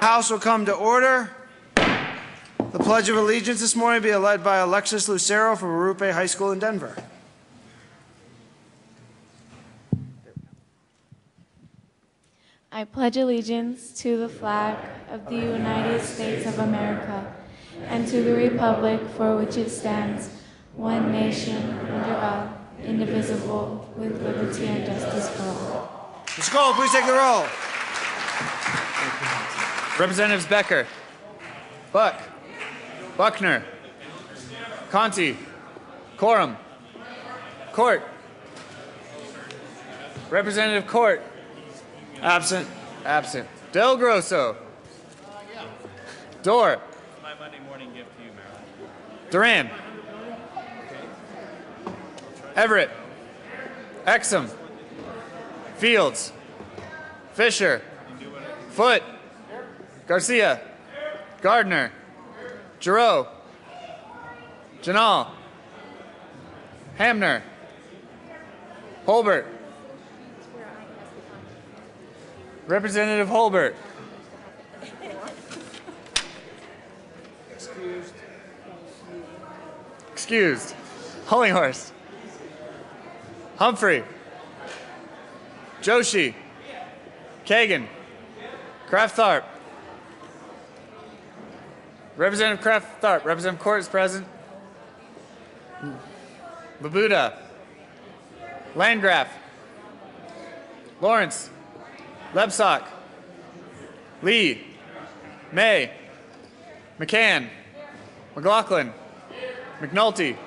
House will come to order. The Pledge of Allegiance this morning will be led by Alexis Lucero from Arupe High School in Denver. I pledge allegiance to the flag of the United States of America and to the republic for which it stands, one nation, under God, indivisible, with liberty and justice for all. Mr. Cole, please take the roll. Representatives Becker, Buck, Buckner, Conti, Corum, Court. Representative Court. Absent. Absent. Del Grosso. Dorr. My Monday morning gift to you, Marilyn. Duran. Everett. Exum. Fields. Fisher. Foote. Garcia. Gardner. Giroux. Janal. Hamner. Holbert. Representative Holbert. Excused. Hollinghorst. Humphrey. Joshi. Kagan. Kraft-Tharp. Representative Kraft-Tharp. Representative Court is present. Labuda. Landgraf. Lawrence. Lebsock. Lee. May. McCann. McLaughlin. McNulty.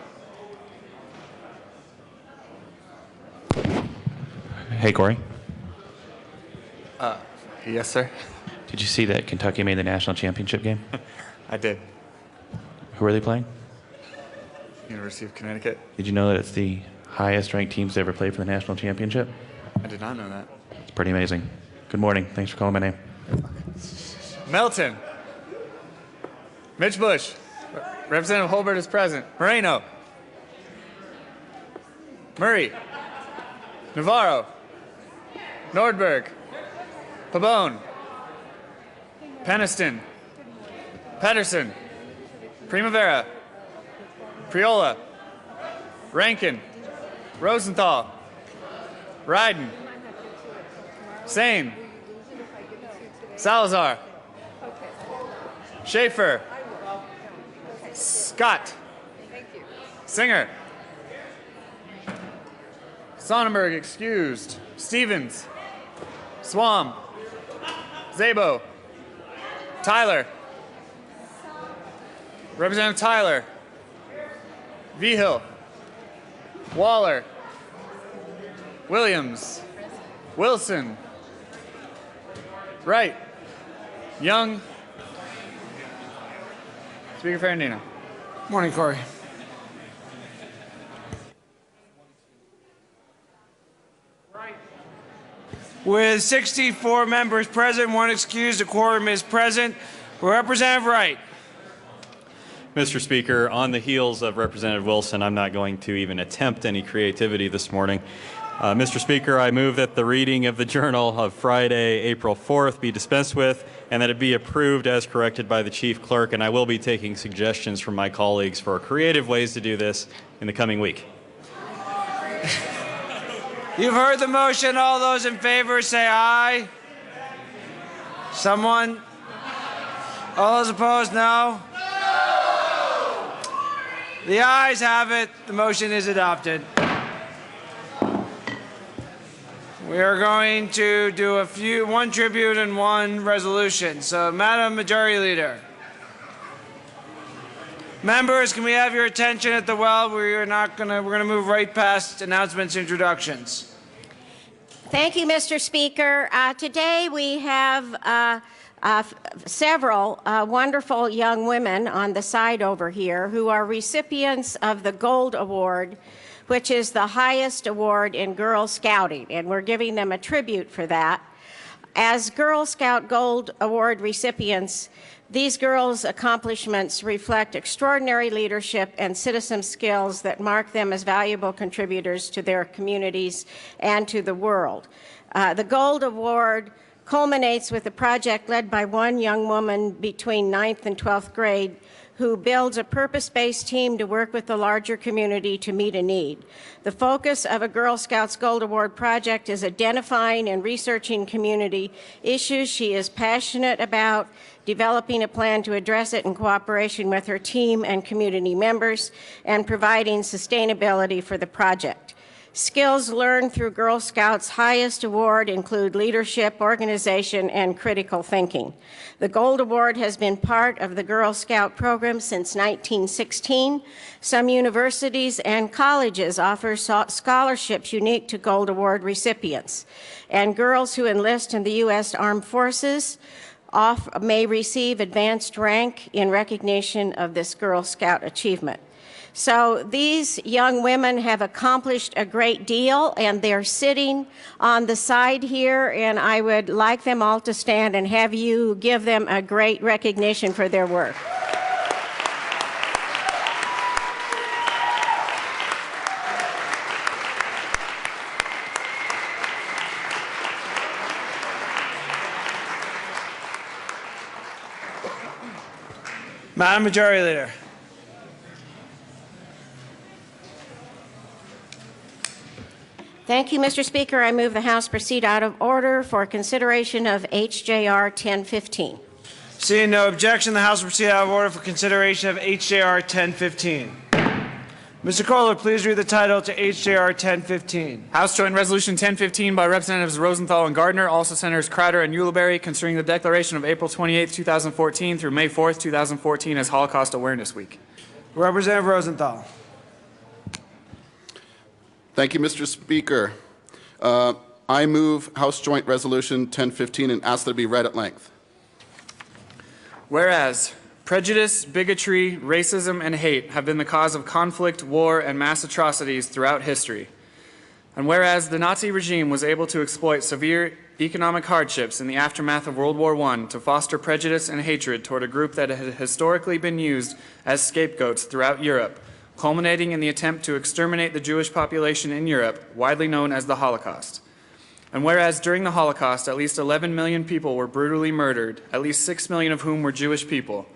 Hey, Corey. Yes, sir. Did you see that Kentucky made the national championship game? I did. Who are they playing? University of Connecticut. Did you know that it's the highest ranked teams to ever play for the national championship? I did not know that. It's pretty amazing. Good morning. Thanks for calling my name. Melton. Mitch Bush. Representative Holbert is present. Moreno. Murray. Navarro. Nordberg. Pabon. Peniston. Pedersen. Primavera. Priola. Rankin. Rosenthal. Ryden. Sane. Salazar. Schaefer. Scott. Singer. Sonnenberg excused. Stevens. Swam. Zabo. Tyler. Representative Tyler. Vigil. Waller. Williams. Wilson. Wright. Young. Speaker Ferrandino. Morning, Corey. With 64 members present, one excused, a quorum is present. Representative Wright. Mr. Speaker, on the heels of Representative Wilson, I'm not going to even attempt any creativity this morning. Mr. Speaker, I move that the reading of the Journal of Friday, April 4th be dispensed with and that it be approved as corrected by the Chief Clerk, and I will be taking suggestions from my colleagues for creative ways to do this in the coming week. You've heard the motion. All those in favor say aye. Someone? All those opposed, no? No! The ayes have it. The motion is adopted. We are going to do one tribute and one resolution. So, Madam Majority Leader. Members, can we have your attention at the well? We're going to move right past announcements, introductions. Thank you, Mr. Speaker. Today we have several wonderful young women on the side over here who are recipients of the Gold Award, which is the highest award in Girl Scouting, and we're giving them a tribute for that. As Girl Scout Gold Award recipients, these girls' accomplishments reflect extraordinary leadership and citizen skills that mark them as valuable contributors to their communities and to the world. The Gold Award culminates with a project led by one young woman between 9th and 12th grade who builds a purpose-based team to work with the larger community to meet a need. The focus of a Girl Scouts Gold Award project is identifying and researching community issues she is passionate about, developing a plan to address it in cooperation with her team and community members, and providing sustainability for the project. Skills learned through Girl Scouts' highest award include leadership, organization, and critical thinking. The Gold Award has been part of the Girl Scout program since 1916. Some universities and colleges offer scholarships unique to Gold Award recipients. And girls who enlist in the U.S. Armed Forces may receive advanced rank in recognition of this Girl Scout achievement. So these young women have accomplished a great deal, and they're sitting on the side here, and I would like them all to stand and have you give them a great recognition for their work. Madam Majority Leader. Thank you, Mr. Speaker. I move the House proceed out of order for consideration of HJR 1015. Seeing no objection, the House will proceed out of order for consideration of HJR 1015. Mr. Kohler, please read the title to HJR 1015. House Joint Resolution 1015 by Representatives Rosenthal and Gardner, also Senators Crowder and Ulibarri, concerning the declaration of April 28, 2014 through May 4, 2014 as Holocaust Awareness Week. Representative Rosenthal. Thank you, Mr. Speaker. I move House Joint Resolution 1015 and ask that it be read at length. Whereas prejudice, bigotry, racism, and hate have been the cause of conflict, war, and mass atrocities throughout history. And whereas the Nazi regime was able to exploit severe economic hardships in the aftermath of World War I to foster prejudice and hatred toward a group that had historically been used as scapegoats throughout Europe, culminating in the attempt to exterminate the Jewish population in Europe, widely known as the Holocaust. And whereas during the Holocaust, at least 11 million people were brutally murdered, at least 6 million of whom were Jewish people.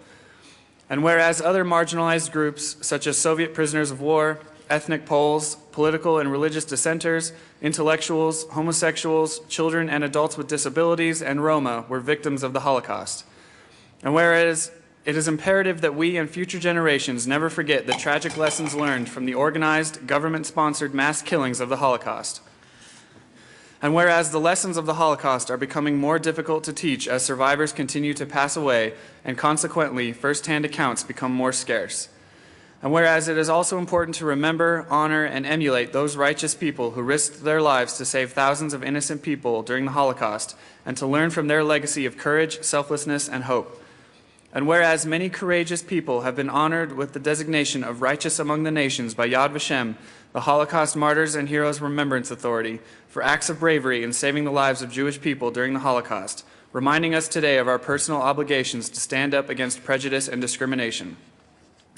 And whereas other marginalized groups, such as Soviet prisoners of war, ethnic Poles, political and religious dissenters, intellectuals, homosexuals, children and adults with disabilities, and Roma were victims of the Holocaust. And whereas it is imperative that we and future generations never forget the tragic lessons learned from the organized, government-sponsored mass killings of the Holocaust. And whereas the lessons of the Holocaust are becoming more difficult to teach as survivors continue to pass away, and consequently, first-hand accounts become more scarce. And whereas it is also important to remember, honor, and emulate those righteous people who risked their lives to save thousands of innocent people during the Holocaust, and to learn from their legacy of courage, selflessness, and hope. And whereas many courageous people have been honored with the designation of Righteous Among the Nations by Yad Vashem, the Holocaust Martyrs and Heroes Remembrance Authority, for acts of bravery in saving the lives of Jewish people during the Holocaust, reminding us today of our personal obligations to stand up against prejudice and discrimination.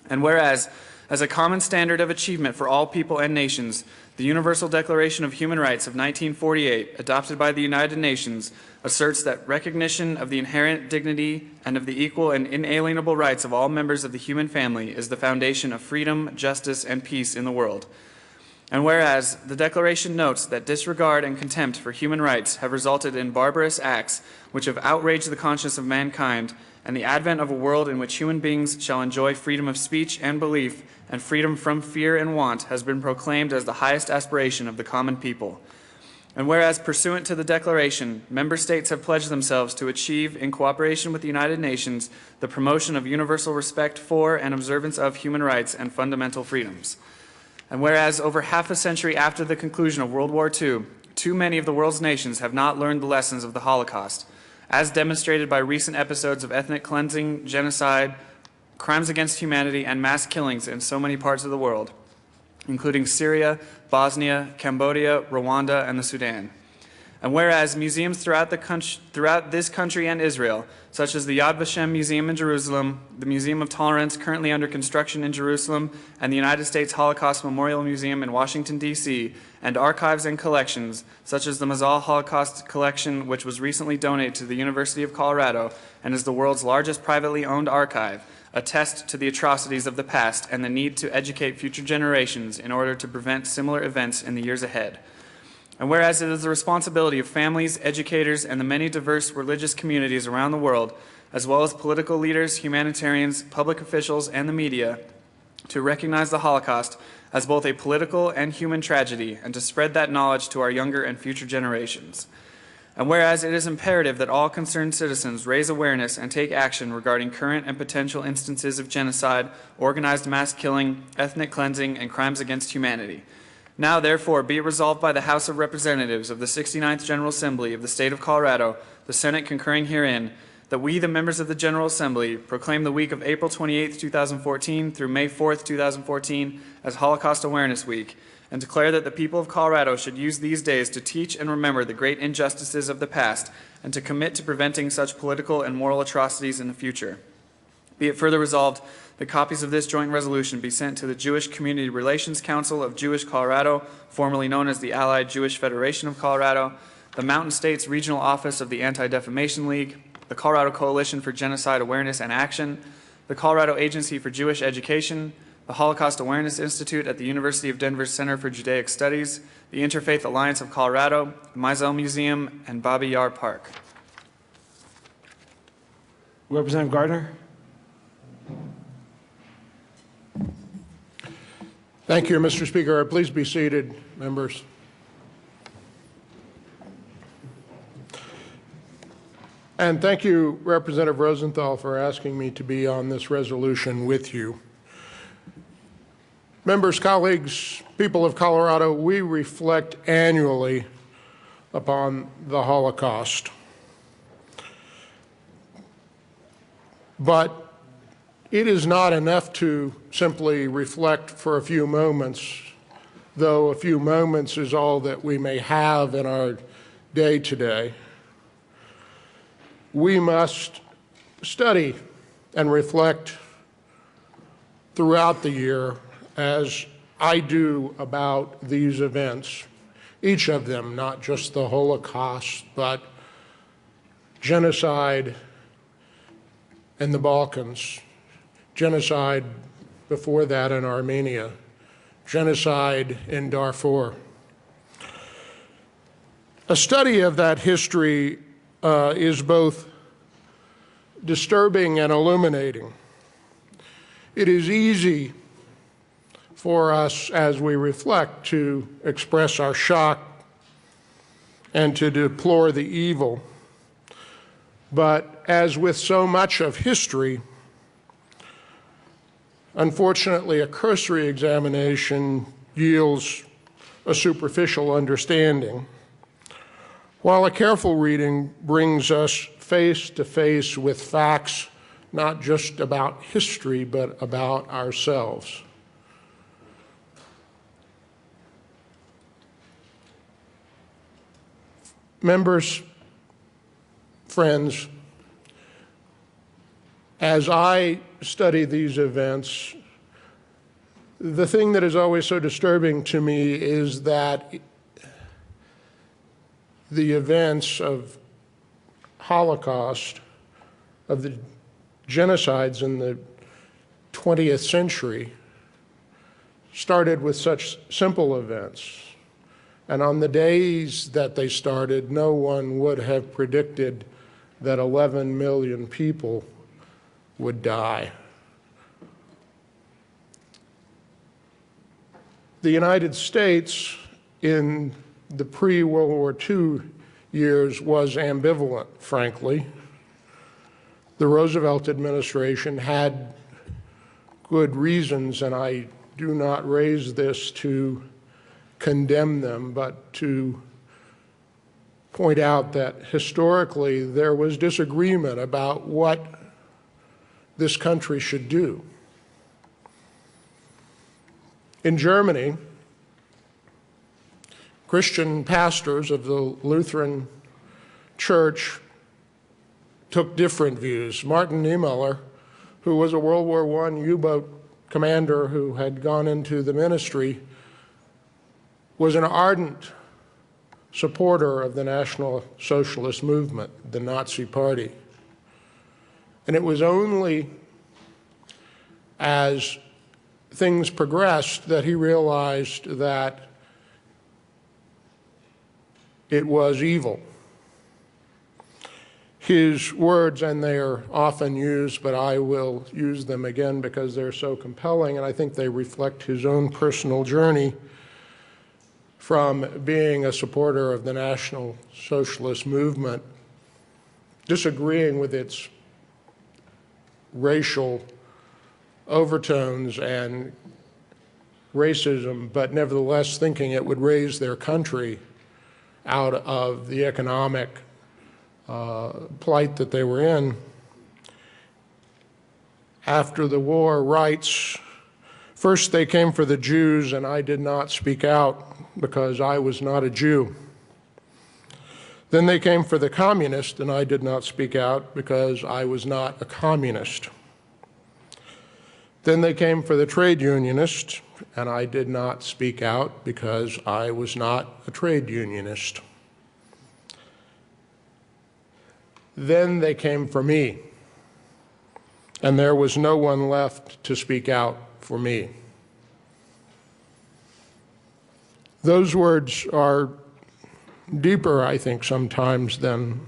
And whereas, as a common standard of achievement for all people and nations, the Universal Declaration of Human Rights of 1948, adopted by the United Nations, asserts that recognition of the inherent dignity and of the equal and inalienable rights of all members of the human family is the foundation of freedom, justice, and peace in the world. And whereas the Declaration notes that disregard and contempt for human rights have resulted in barbarous acts which have outraged the conscience of mankind, and the advent of a world in which human beings shall enjoy freedom of speech and belief and freedom from fear and want has been proclaimed as the highest aspiration of the common people. And whereas, pursuant to the Declaration, member states have pledged themselves to achieve, in cooperation with the United Nations, the promotion of universal respect for and observance of human rights and fundamental freedoms. And whereas, over half a century after the conclusion of World War II, too many of the world's nations have not learned the lessons of the Holocaust, as demonstrated by recent episodes of ethnic cleansing, genocide, crimes against humanity, and mass killings in so many parts of the world, including Syria, Bosnia, Cambodia, Rwanda, and the Sudan. And whereas museums throughout this country and Israel, such as the Yad Vashem Museum in Jerusalem, the Museum of Tolerance currently under construction in Jerusalem, and the United States Holocaust Memorial Museum in Washington, D.C., and archives and collections, such as the Mazal Holocaust Collection, which was recently donated to the University of Colorado and is the world's largest privately owned archive, attest to the atrocities of the past and the need to educate future generations in order to prevent similar events in the years ahead. And whereas it is the responsibility of families, educators, and the many diverse religious communities around the world, as well as political leaders, humanitarians, public officials, and the media, to recognize the Holocaust as both a political and human tragedy and to spread that knowledge to our younger and future generations. And whereas it is imperative that all concerned citizens raise awareness and take action regarding current and potential instances of genocide, organized mass killing, ethnic cleansing, and crimes against humanity. Now, therefore, be it resolved by the House of Representatives of the 69th General Assembly of the State of Colorado, the Senate concurring herein, that we, the members of the General Assembly, proclaim the week of April 28, 2014 through May 4, 2014 as Holocaust Awareness Week, and declare that the people of Colorado should use these days to teach and remember the great injustices of the past and to commit to preventing such political and moral atrocities in the future. Be it further resolved that copies of this joint resolution be sent to the Jewish Community Relations Council of Jewish Colorado, formerly known as the Allied Jewish Federation of Colorado, the Mountain States Regional Office of the Anti-Defamation League, the Colorado Coalition for Genocide Awareness and Action, the Colorado Agency for Jewish Education, the Holocaust Awareness Institute at the University of Denver's Center for Judaic Studies, the Interfaith Alliance of Colorado, the Mizell Museum, and Babi Yar Park. Representative Gardner. Thank you, Mr. Speaker. Please be seated, members. And thank you, Representative Rosenthal, for asking me to be on this resolution with you. Members, colleagues, people of Colorado, we reflect annually upon the Holocaust. But it is not enough to simply reflect for a few moments, though a few moments is all that we may have in our day today. We must study and reflect throughout the year, as I do, about these events, each of them, not just the Holocaust, but genocide in the Balkans, genocide before that in Armenia, genocide in Darfur. A study of that history is both disturbing and illuminating. It is easy for us as we reflect to express our shock and to deplore the evil. But as with so much of history, unfortunately, a cursory examination yields a superficial understanding, while a careful reading brings us face to face with facts not just about history, but about ourselves. Members, friends, as I study these events, the thing that is always so disturbing to me is that the events of Holocaust, of the genocides in the 20th century, started with such simple events. And on the days that they started, no one would have predicted that 11 million people would die. The United States in the pre-World War II years was ambivalent, frankly. The Roosevelt administration had good reasons, and I do not raise this to condemn them, but to point out that historically there was disagreement about what this country should do. In Germany, Christian pastors of the Lutheran Church took different views. Martin Niemöller, who was a World War I U-boat commander who had gone into the ministry, was an ardent supporter of the National Socialist movement, the Nazi Party. And it was only as things progressed that he realized that it was evil. His words, and they are often used, but I will use them again because they're so compelling, and I think they reflect his own personal journey from being a supporter of the National Socialist movement, disagreeing with its racial overtones and racism, but nevertheless thinking it would raise their country out of the economic plight that they were in. After the war, writes, "First they came for the Jews, and I did not speak out because I was not a Jew. Then they came for the communists, and I did not speak out because I was not a communist. Then they came for the trade unionists, and I did not speak out because I was not a trade unionist. Then they came for me, and there was no one left to speak out for me." Those words are deeper, I think, sometimes than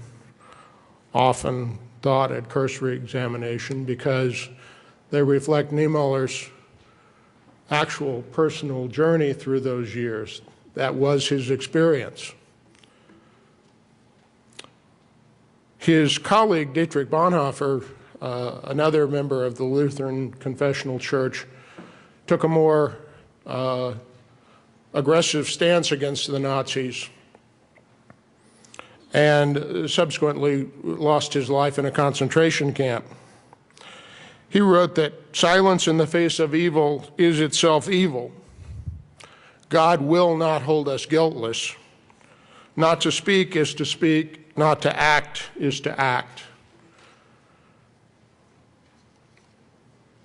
often thought at cursory examination, because they reflect Niemöller's actual personal journey through those years. That was his experience. His colleague, Dietrich Bonhoeffer, another member of the Lutheran Confessional Church, took a more aggressive stance against the Nazis and subsequently lost his life in a concentration camp. He wrote that silence in the face of evil is itself evil. God will not hold us guiltless. Not to speak is to speak, not to act is to act.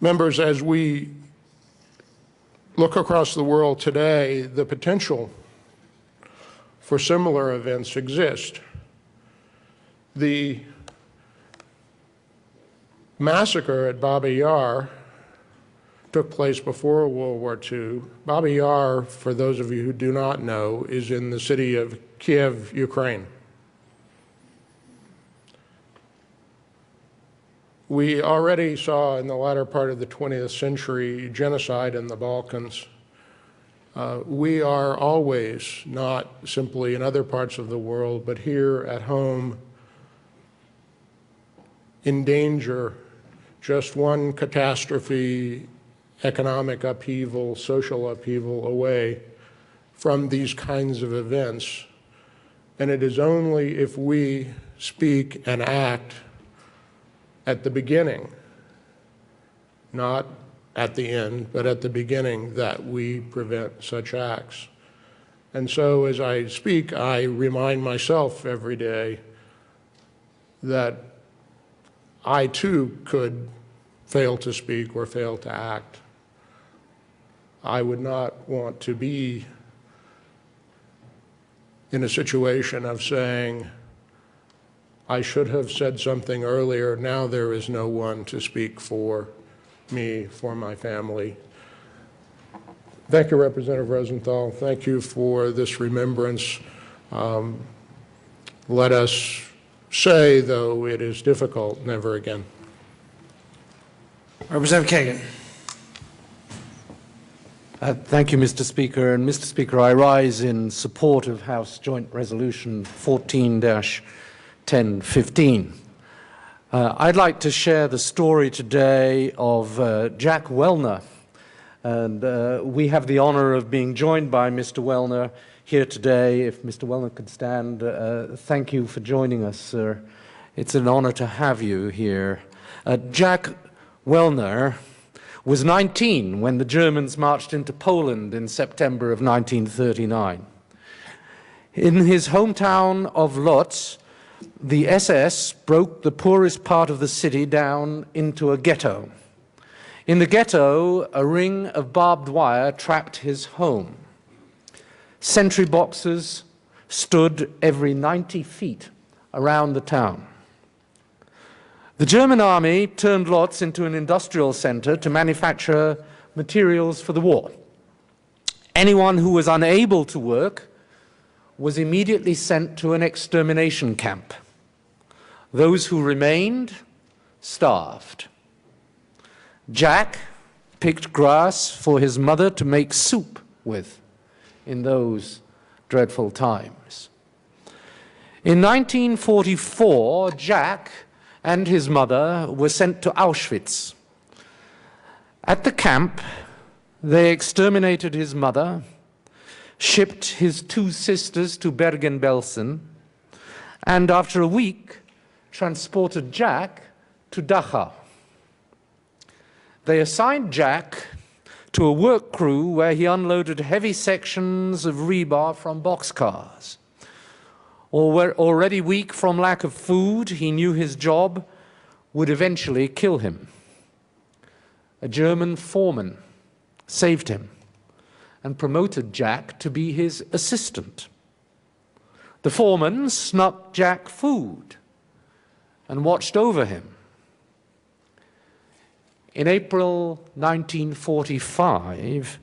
Members, as we look across the world today, the potential for similar events exist. The massacre at Babi Yar took place before World War II. Babi Yar, for those of you who do not know, is in the city of Kiev, Ukraine. We already saw in the latter part of the 20th century genocide in the Balkans. We are always, not simply in other parts of the world, but here at home, in danger, just one catastrophe, economic upheaval, social upheaval away from these kinds of events. And it is only if we speak and act at the beginning, not at the end, but at the beginning, that we prevent such acts. And so as I speak, I remind myself every day that I too could fail to speak or fail to act. I would not want to be in a situation of saying, I should have said something earlier, now there is no one to speak for me, for my family. Thank you, Representative Rosenthal. Thank you for this remembrance. Let us say, though it is difficult, never again. Representative Kagan. Thank you, Mr. Speaker. And Mr. Speaker, I rise in support of House Joint Resolution 14-1015. I'd like to share the story today of Jack Wellner. And we have the honor of being joined by Mr. Wellner here today. If Mr. Wellner could stand, thank you for joining us, sir. It's an honor to have you here. Jack Wellner was 19 when the Germans marched into Poland in September of 1939. In his hometown of Lodz, the SS broke the poorest part of the city down into a ghetto. In the ghetto, a ring of barbed wire trapped his home. Sentry boxes stood every 90 feet around the town. The German army turned Lodz into an industrial center to manufacture materials for the war. Anyone who was unable to work was immediately sent to an extermination camp. Those who remained starved. Jack picked grass for his mother to make soup with in those dreadful times. In 1944, Jack and his mother were sent to Auschwitz. At the camp, they exterminated his mother, shipped his 2 sisters to Bergen-Belsen, and after a week, transported Jack to Dachau. They assigned Jack to a work crew where he unloaded heavy sections of rebar from boxcars. Already weak from lack of food, he knew his job would eventually kill him. A German foreman saved him and promoted Jack to be his assistant. The foreman snuck Jack food and watched over him. In April 1945,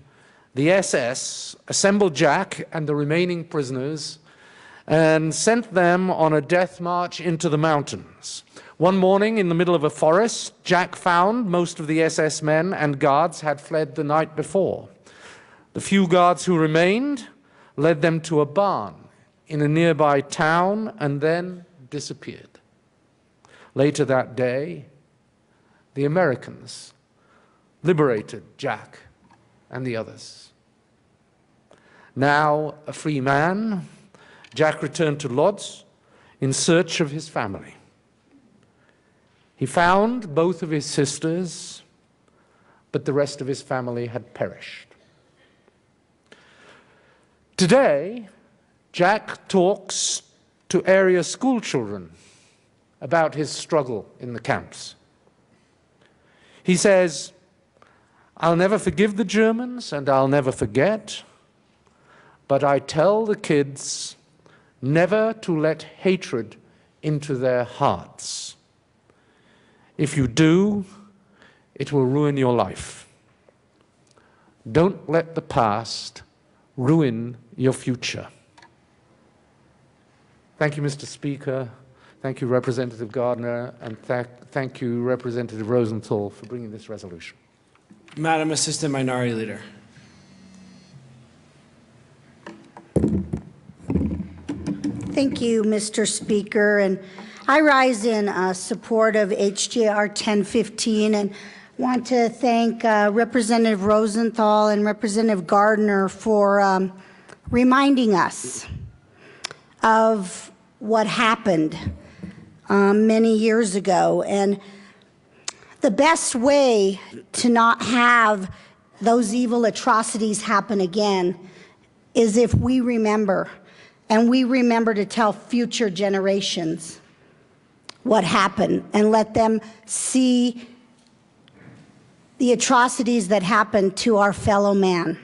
the SS assembled Jack and the remaining prisoners and sent them on a death march into the mountains. One morning, in the middle of a forest, Jack found most of the SS men and guards had fled the night before. The few guards who remained led them to a barn in a nearby town and then disappeared. Later that day, the Americans liberated Jack and the others. Now a free man, Jack returned to Lodz in search of his family. He found both of his sisters, but the rest of his family had perished. Today, Jack talks to area school children about his struggle in the camps. He says, "I'll never forgive the Germans and I'll never forget, but I tell the kids never to let hatred into their hearts. If you do, it will ruin your life. Don't let the past ruin your future." Thank you, Mr. Speaker. Thank you, Representative Gardner, and thank you, Representative Rosenthal, for bringing this resolution. Madam Assistant Minority Leader. Thank you, Mr. Speaker. And I rise in support of HJR 1015 and want to thank Representative Rosenthal and Representative Gardner for reminding us of what happened many years ago. And the best way to not have those evil atrocities happen again is if we remember, and we remember to tell future generations what happened and let them see the atrocities that happened to our fellow man.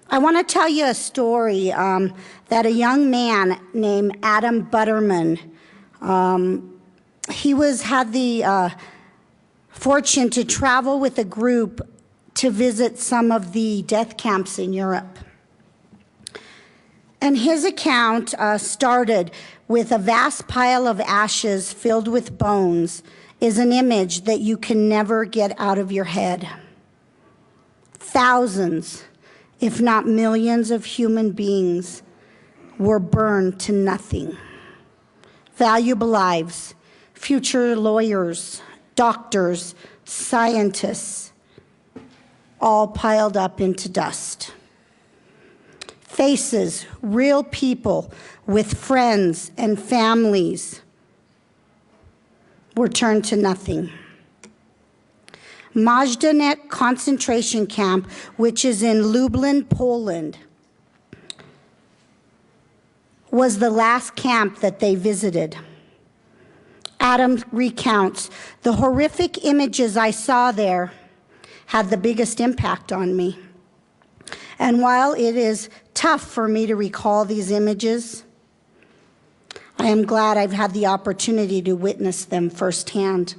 I want to tell you a story that a young man named Adam Butterman, he had the fortune to travel with a group to visit some of the death camps in Europe. And his account started with a vast pile of ashes filled with bones is an image that you can never get out of your head. Thousands, if not millions of human beings were burned to nothing. Valuable lives, future lawyers, doctors, scientists, all piled up into dust. Faces, real people with friends and families were turned to nothing. Majdanek concentration camp, which is in Lublin, Poland, was the last camp that they visited. Adam recounts, the horrific images I saw there had the biggest impact on me. And while it is tough for me to recall these images, I am glad I've had the opportunity to witness them firsthand.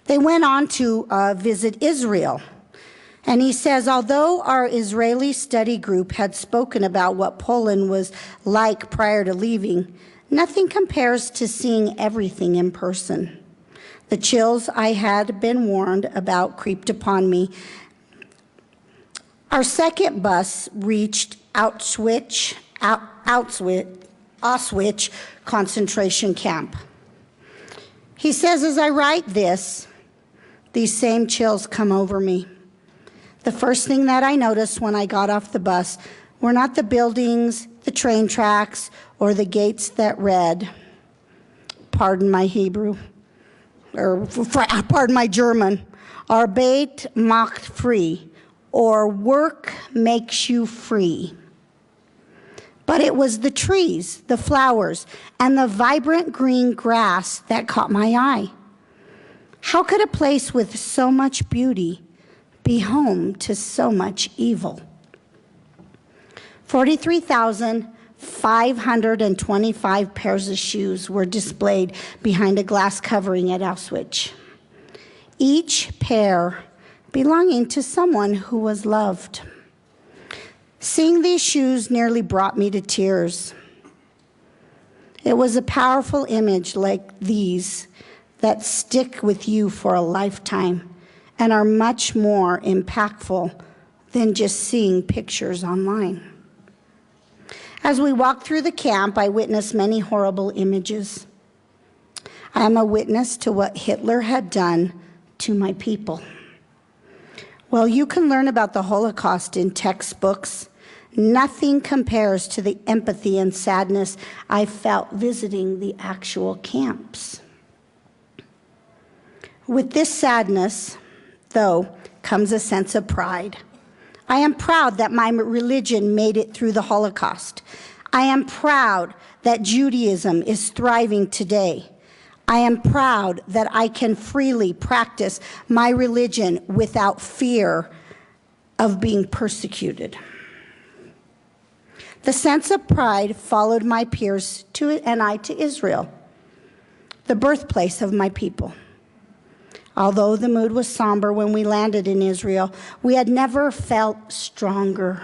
They went on to visit Israel. And he says, although our Israeli study group had spoken about what Poland was like prior to leaving, nothing compares to seeing everything in person. The chills I had been warned about creeped upon me. Our second bus reached Auschwitz concentration camp. He says, as I write this, these same chills come over me. The first thing that I noticed when I got off the bus were not the buildings, the train tracks, or the gates that read, pardon my Hebrew, or pardon my German, Arbeit macht frei, or work makes you free. But it was the trees, the flowers, and the vibrant green grass that caught my eye. How could a place with so much beauty be home to so much evil? 43,525 pairs of shoes were displayed behind a glass covering at Auschwitz, each pair belonging to someone who was loved. Seeing these shoes nearly brought me to tears. It was a powerful image like these that stick with you for a lifetime and are much more impactful than just seeing pictures online. As we walked through the camp, I witnessed many horrible images. I am a witness to what Hitler had done to my people. Well, you can learn about the Holocaust in textbooks. Nothing compares to the empathy and sadness I felt visiting the actual camps. With this sadness, though, comes a sense of pride. I am proud that my religion made it through the Holocaust. I am proud that Judaism is thriving today. I am proud that I can freely practice my religion without fear of being persecuted. The sense of pride followed my peers and I to Israel, the birthplace of my people. Although the mood was somber when we landed in Israel, we had never felt stronger.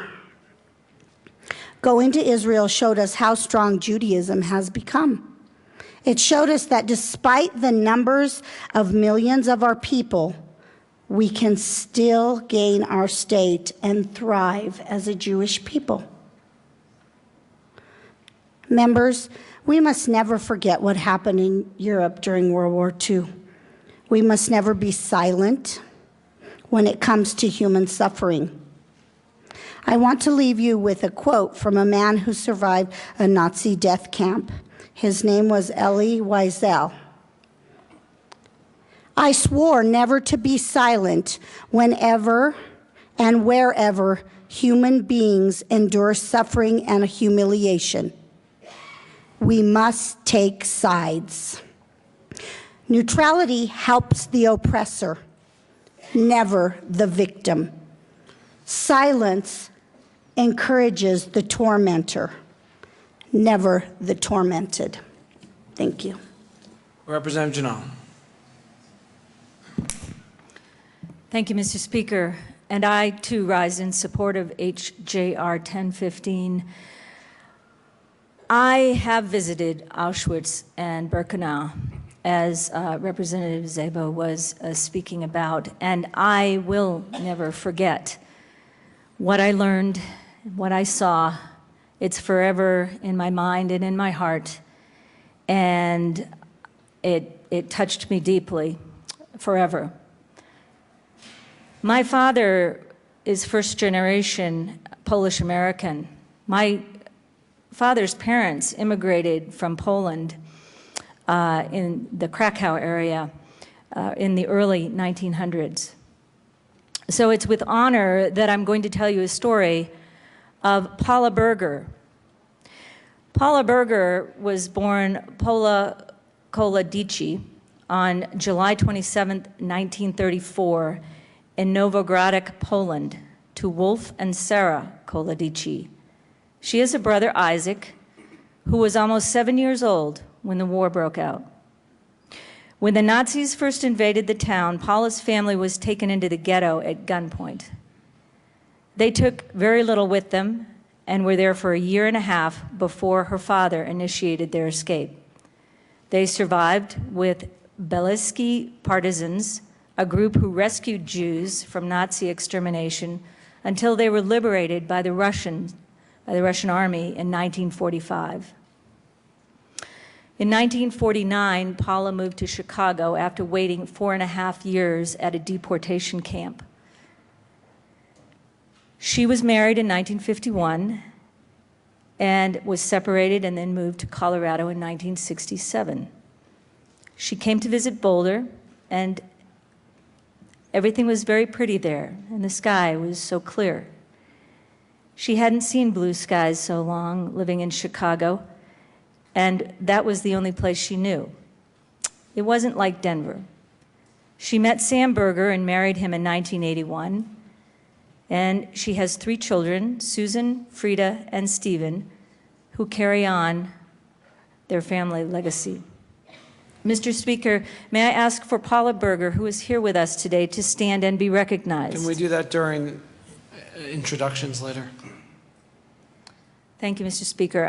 Going to Israel showed us how strong Judaism has become. It showed us that despite the numbers of millions of our people, we can still gain our state and thrive as a Jewish people. Members, we must never forget what happened in Europe during World War II. We must never be silent when it comes to human suffering. I want to leave you with a quote from a man who survived a Nazi death camp. His name was Elie Wiesel. I swore never to be silent whenever and wherever human beings endure suffering and humiliation. We must take sides. Neutrality helps the oppressor, never the victim. Silence encourages the tormentor, never the tormented. Thank you. Representative Janal. Thank you, Mr. Speaker. And I, too, rise in support of H.J.R. 1015. I have visited Auschwitz and Birkenau, as Representative Szabo was speaking about, and I will never forget what I learned, what I saw. It's forever in my mind and in my heart, and it touched me deeply, forever. My father is first-generation Polish-American. My father's parents immigrated from Poland in the Krakow area in the early 1900s. So it's with honor that I'm going to tell you a story of Paula Berger. Paula Berger was born Pola Kolodici on July 27, 1934, in Novogradek, Poland, to Wolf and Sarah Kolodici. She has a brother, Isaac, who was almost 7 years old when the war broke out. When the Nazis first invaded the town, Paula's family was taken into the ghetto at gunpoint. They took very little with them and were there for a year and a half before her father initiated their escape. They survived with Belaski partisans, a group who rescued Jews from Nazi extermination until they were liberated by the Russian army in 1945. In 1949, Paula moved to Chicago after waiting 4.5 years at a deportation camp. She was married in 1951 and was separated and then moved to Colorado in 1967. She came to visit Boulder, and everything was very pretty there, and the sky was so clear. She hadn't seen blue skies so long living in Chicago, and that was the only place she knew. It wasn't like Denver. She met Sam Berger and married him in 1981, and she has 3 children, Susan, Frida, and Stephen, who carry on their family legacy. Mr. Speaker, may I ask for Paula Berger, who is here with us today, to stand and be recognized? Can we do that during introductions later? Thank you, Mr. Speaker.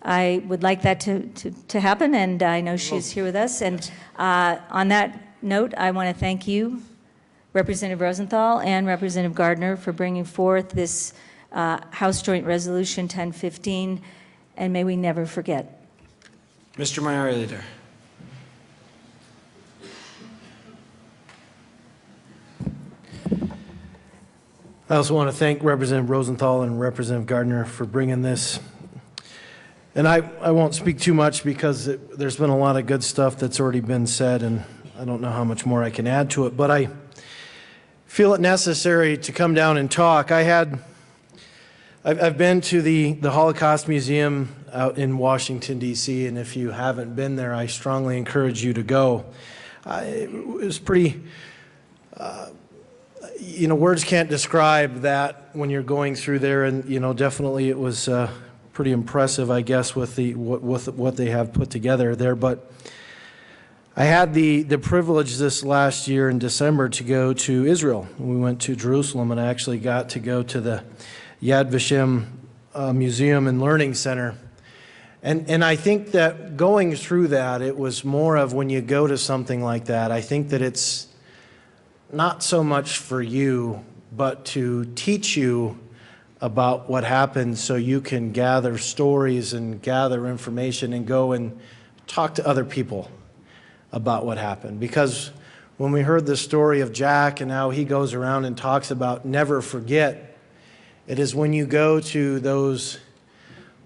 I would like that to happen, and I know she is here with us. And on that note, I want to thank you, Representative Rosenthal and Representative Gardner, for bringing forth this House Joint Resolution 1015, and may we never forget. Mr. Minority Leader. I also want to thank Representative Rosenthal and Representative Gardner for bringing this. And I won't speak too much because there's been a lot of good stuff that's already been said, and I don't know how much more I can add to it. But I feel it necessary to come down and talk. I've been to the Holocaust Museum out in Washington, D.C., and if you haven't been there, I strongly encourage you to go. It was pretty... words can't describe that when you're going through there, and definitely it was pretty impressive, I guess, with what they have put together there. But I had the privilege this last year in December to go to Israel. We went to Jerusalem, and I actually got to go to the Yad Vashem Museum and Learning Center. And I think that going through that, it was more of when you go to something like that, I think that it's not so much for you, but to teach you about what happened so you can gather stories and gather information and go and talk to other people about what happened. Because when we heard the story of Jack and how he goes around and talks about never forget, it is when you go to those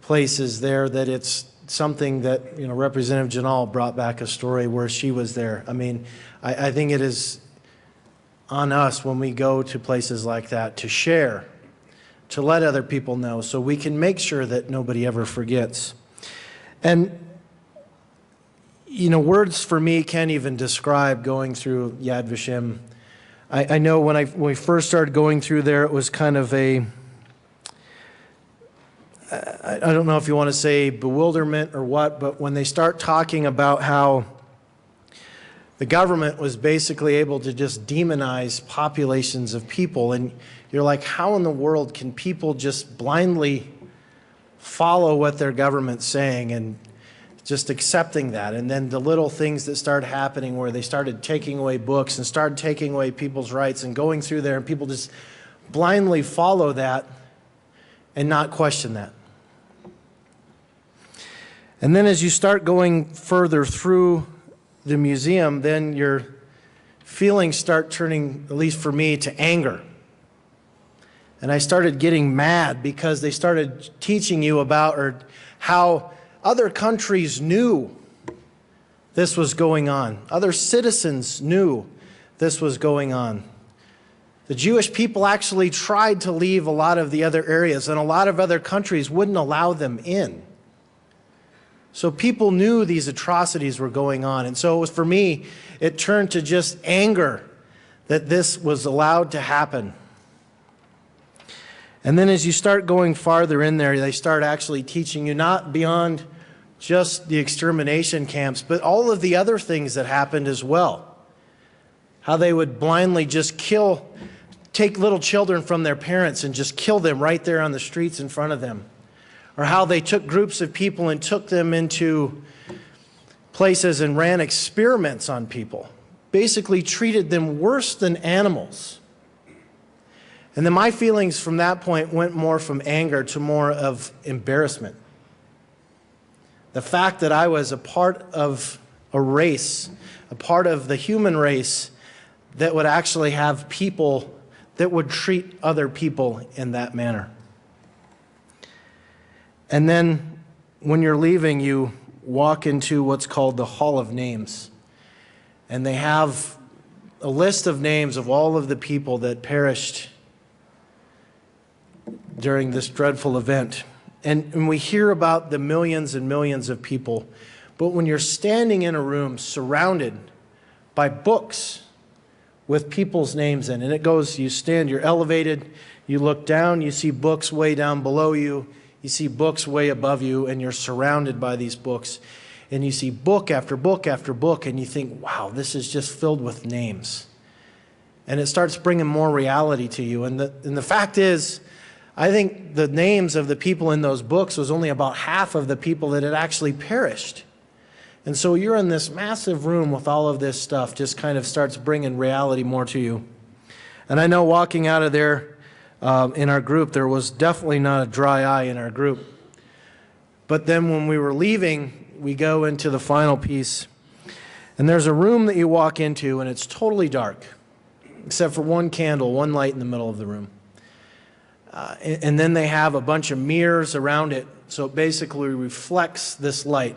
places there that it's something that, Representative Janal brought back a story where she was there. I mean, I think it is on us when we go to places like that to share, to let other people know so we can make sure that nobody ever forgets. And, words for me can't even describe going through Yad Vashem. I know when we first started going through there, it was kind of I don't know if you want to say bewilderment or what, but when they start talking about how the government was basically able to just demonize populations of people, and you're like, how in the world can people just blindly follow what their government's saying and just accepting that? And then the little things that started happening where they started taking away books and started taking away people's rights and going through there, and people just blindly follow that and not question that. And then as you start going further through the museum, then your feelings start turning, at least for me, to anger. And I started getting mad because they started teaching you about or how other countries knew this was going on. Other citizens knew this was going on. The Jewish people actually tried to leave a lot of the other areas, and a lot of other countries wouldn't allow them in. So people knew these atrocities were going on. And so it was, for me, it turned to just anger that this was allowed to happen. And then as you start going farther in there, they start actually teaching you not beyond just the extermination camps, but all of the other things that happened as well. How they would blindly just take little children from their parents and just kill them right there on the streets in front of them. Or how they took groups of people and took them into places and ran experiments on people. Basically treated them worse than animals. And then my feelings from that point went more from anger to more of embarrassment. The fact that I was a part of a race, a part of the human race that would actually have people that would treat other people in that manner. And then when you're leaving, you walk into what's called the Hall of Names. And they have a list of names of all of the people that perished during this dreadful event. And we hear about the millions and millions of people, but when you're standing in a room surrounded by books with people's names in, and it goes, you stand, you're elevated, you look down, you see books way down below you, you see books way above you, and you're surrounded by these books. And you see book after book after book, and you think, wow, this is just filled with names. And it starts bringing more reality to you. And the fact is, I think the names of the people in those books was only about half of the people that had actually perished. And so you're in this massive room with all of this stuff, just kind of starts bringing reality more to you. And I know walking out of there in our group, there was definitely not a dry eye in our group. But then when we were leaving, we go into the final piece, and there's a room that you walk into, and it's totally dark, except for one candle, one light in the middle of the room. And then they have a bunch of mirrors around it, so it basically reflects this light.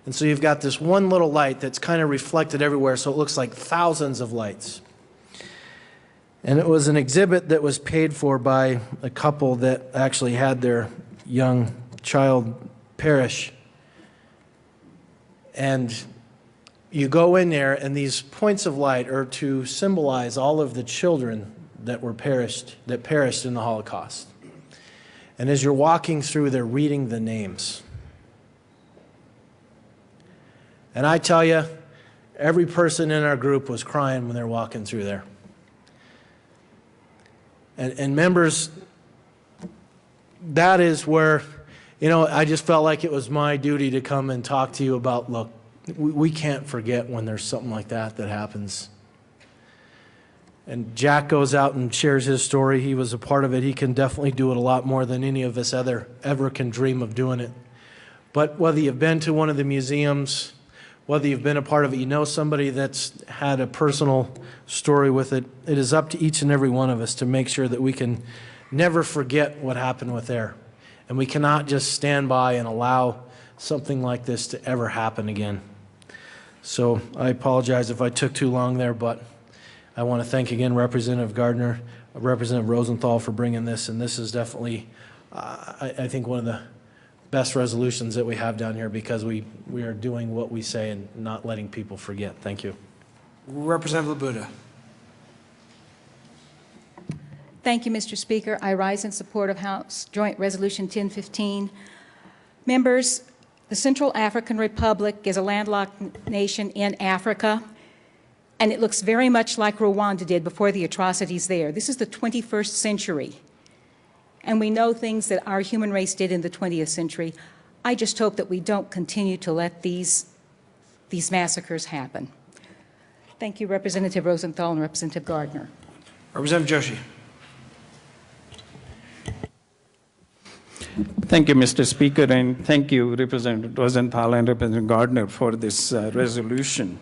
And so you've got this one little light that's kind of reflected everywhere, so it looks like thousands of lights. And it was an exhibit that was paid for by a couple that actually had their young child perish. And you go in there, and these points of light are to symbolize all of the children that perished in the Holocaust. And as you're walking through, they're reading the names. And I tell you, every person in our group was crying when they're walking through there. And members, that is where, I just felt like it was my duty to come and talk to you about, look, we can't forget when there's something like that happens. And Jack goes out and shares his story. He was a part of it. He can definitely do it a lot more than any of us ever can dream of doing it. But whether you've been to one of the museums, whether you've been a part of it, you know somebody that's had a personal story with it, it is up to each and every one of us to make sure that we can never forget what happened with there. And we cannot just stand by and allow something like this to ever happen again. So I apologize if I took too long there, but I want to thank again Representative Gardner, Representative Rosenthal for bringing this, and this is definitely, I think, one of the best resolutions that we have down here, because we are doing what we say and not letting people forget. Thank you. Representative Labuda. Thank you, Mr. Speaker. I rise in support of House Joint Resolution 1015. Members, the Central African Republic is a landlocked nation in Africa, and it looks very much like Rwanda did before the atrocities there. This is the 21st century, and we know things that our human race did in the 20th century. I just hope that we don't continue to let these massacres happen. Thank you, Representative Rosenthal and Representative Gardner. Representative Joshi. Thank you, Mr. Speaker, and thank you, Representative Rosenthal and Representative Gardner, for this resolution.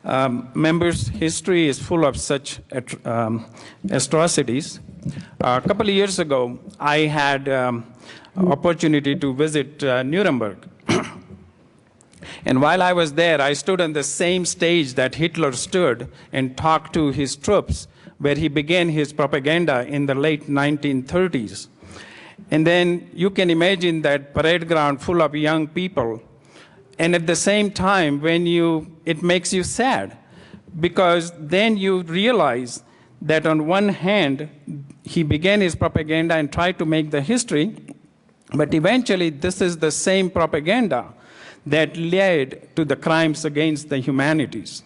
Members, history is full of such atrocities. A couple of years ago, I had opportunity to visit Nuremberg. And while I was there, I stood on the same stage that Hitler stood and talked to his troops where he began his propaganda in the late 1930s. And then you can imagine that parade ground full of young people. And at the same time, it makes you sad, because then you realize that on one hand, he began his propaganda and tried to make the history, but eventually this is the same propaganda that led to the crimes against the humanities.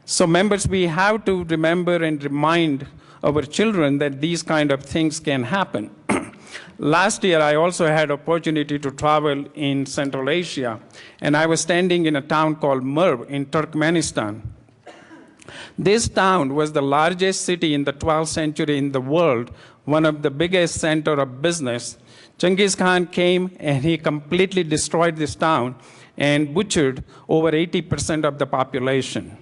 So members, we have to remember and remind our children that these kind of things can happen. Last year, I also had opportunity to travel in Central Asia, and I was standing in a town called Merv in Turkmenistan. This town was the largest city in the 12th century in the world, one of the biggest center of business. Genghis Khan came and he completely destroyed this town and butchered over 80% of the population.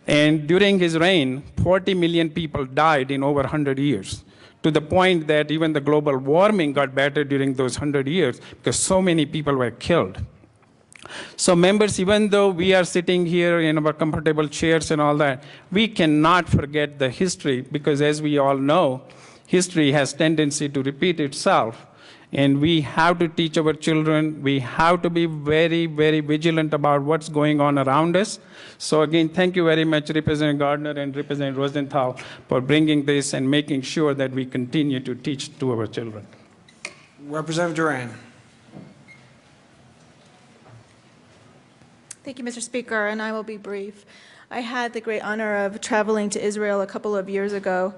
And during his reign, 40 million people died in over 100 years, to the point that even the global warming got better during those 100 years because so many people were killed. So members, even though we are sitting here in our comfortable chairs and all that, we cannot forget the history, because as we all know, history has tendency to repeat itself. And we have to teach our children, we have to be very, very vigilant about what's going on around us. So again, thank you very much, Representative Gardner and Representative Rosenthal, for bringing this and making sure that we continue to teach to our children. Representative Duran. Thank you, Mr. Speaker, and I will be brief. I had the great honor of traveling to Israel a couple of years ago,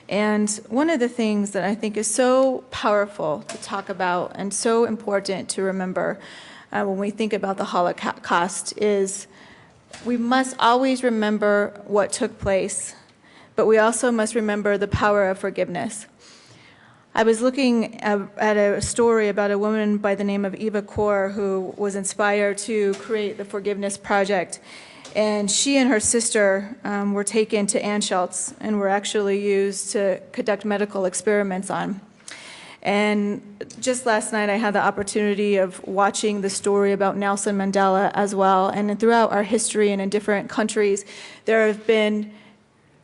and one of the things that I think is so powerful to talk about and so important to remember when we think about the Holocaust is we must always remember what took place, but we also must remember the power of forgiveness. I was looking at a story about a woman by the name of Eva Kor who was inspired to create the Forgiveness Project. And she and her sister were taken to Anschutz and were actually used to conduct medical experiments on. And just last night I had the opportunity of watching the story about Nelson Mandela as well. And throughout our history and in different countries, there have been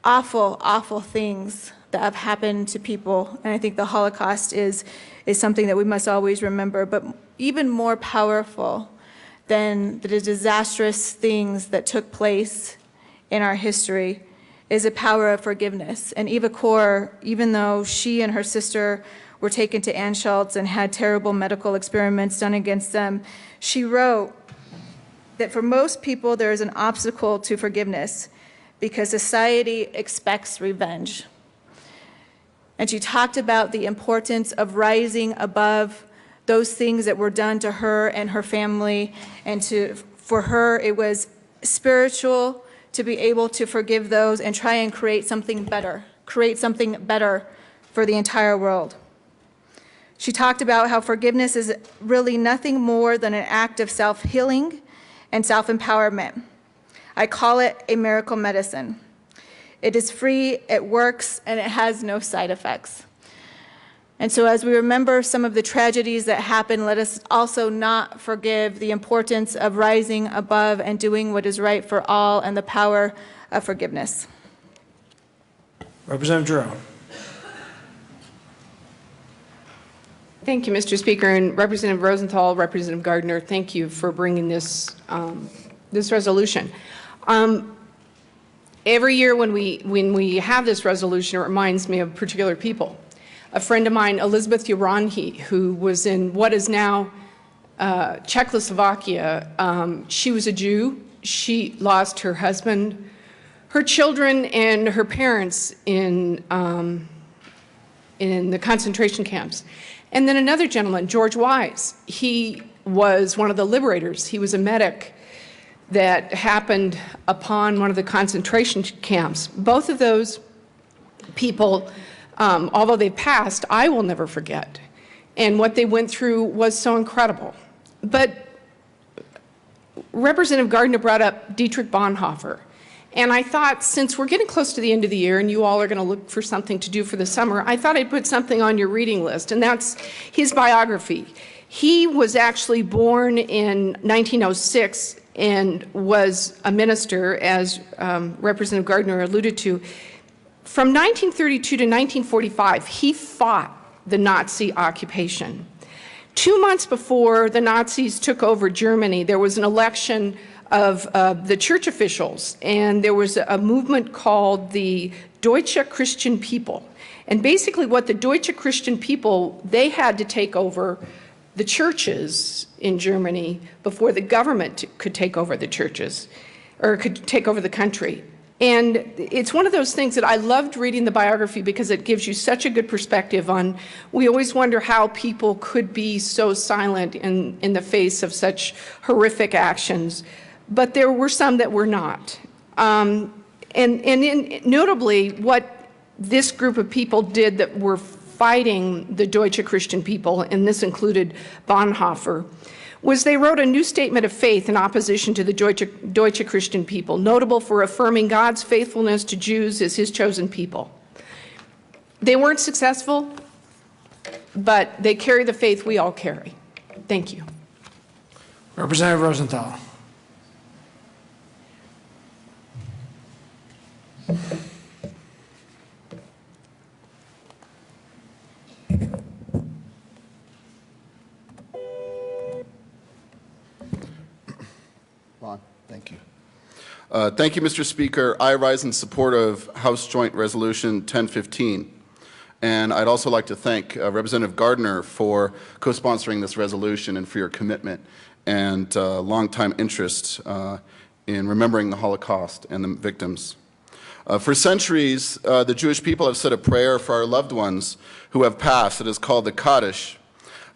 awful, awful things that have happened to people. And I think the Holocaust is something that we must always remember. But even more powerful than the disastrous things that took place in our history is the power of forgiveness. And Eva Kor, even though she and her sister were taken to Anschutz and had terrible medical experiments done against them, she wrote that for most people there is an obstacle to forgiveness because society expects revenge. And she talked about the importance of rising above those things that were done to her and her family, and for her it was spiritual to be able to forgive those and try and create something better for the entire world. She talked about how forgiveness is really nothing more than an act of self-healing and self-empowerment. I call it a miracle medicine. It is free, it works, and it has no side effects. And so as we remember some of the tragedies that happened, let us also not forgive the importance of rising above and doing what is right for all and the power of forgiveness. Representative Giroux. Thank you, Mr. Speaker. And Representative Rosenthal, Representative Gardner, thank you for bringing this, this resolution. Every year when we have this resolution, it reminds me of particular people. A friend of mine, Elizabeth Uranhi, who was in what is now Czechoslovakia, she was a Jew. She lost her husband, her children, and her parents in the concentration camps. And then another gentleman, George Wise, he was one of the liberators. He was a medic that happened upon one of the concentration camps. Both of those people, although they passed, I will never forget. And what they went through was so incredible. But Representative Gardner brought up Dietrich Bonhoeffer. And I thought, since we're getting close to the end of the year and you all are going to look for something to do for the summer, I thought I'd put something on your reading list, and that's his biography. He was actually born in 1906 and was a minister, as Representative Gardner alluded to. From 1932 to 1945, he fought the Nazi occupation. 2 months before the Nazis took over Germany, there was an election of the church officials, and there was a movement called the Deutsche Christian People. And basically what the Deutsche Christian People, they had to take over the churches in Germany before the government could take over the churches, or could take over the country. And it's one of those things that I loved reading the biography because it gives you such a good perspective on, we always wonder how people could be so silent in the face of such horrific actions, but there were some that were not. Notably, what this group of people did that were fighting the Deutsche Christian People, and this included Bonhoeffer, was they wrote a new statement of faith in opposition to the Deutsche Christian People, notable for affirming God's faithfulness to Jews as his chosen people. They weren't successful, but they carry the faith we all carry. Thank you. Representative Rosenthal. Thank you. Thank you, Mr. Speaker. I rise in support of House Joint Resolution 1015. And I'd also like to thank Representative Gardner for co-sponsoring this resolution and for your commitment and longtime interest in remembering the Holocaust and the victims. For centuries, the Jewish people have said a prayer for our loved ones who have passed. It is called the Kaddish.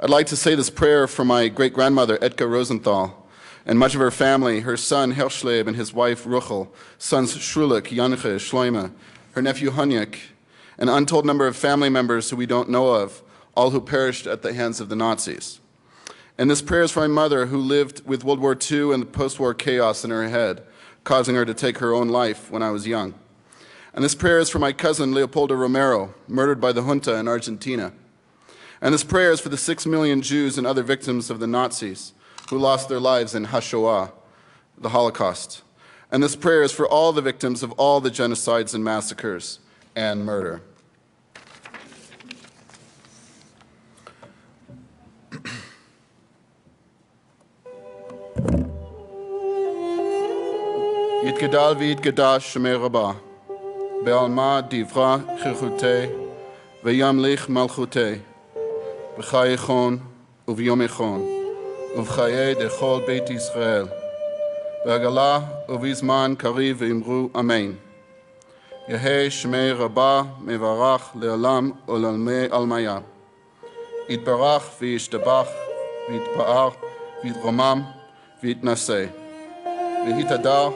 I'd like to say this prayer for my great-grandmother, Etka Rosenthal, and much of her family, her son Herschleb and his wife Ruchel, sons Shrulik, Yanche, Shloime, her nephew Hunyek, an untold number of family members who we don't know of, all who perished at the hands of the Nazis. And this prayer is for my mother, who lived with World War II and the post-war chaos in her head, causing her to take her own life when I was young. And this prayer is for my cousin Leopoldo Romero, murdered by the junta in Argentina. And this prayer is for the 6 million Jews and other victims of the Nazis who lost their lives in HaShoah, the Holocaust. And this prayer is for all the victims of all the genocides and massacres and murder. Yitgadal v'yitgadash Shemei Rabbah, be'alma divra chichutei, ve'yamlich malchutei, b'chayechon u'v'yomechon, ובחיי דכל בית ישראל, בעגלה ובזמן קריב ואמרו אמן. יהי שמי רבה מברך לעולם ולעולמי עלמיה. יתברך וישתבח ויתפאר ויתרומם ויתנשא. ויתהדר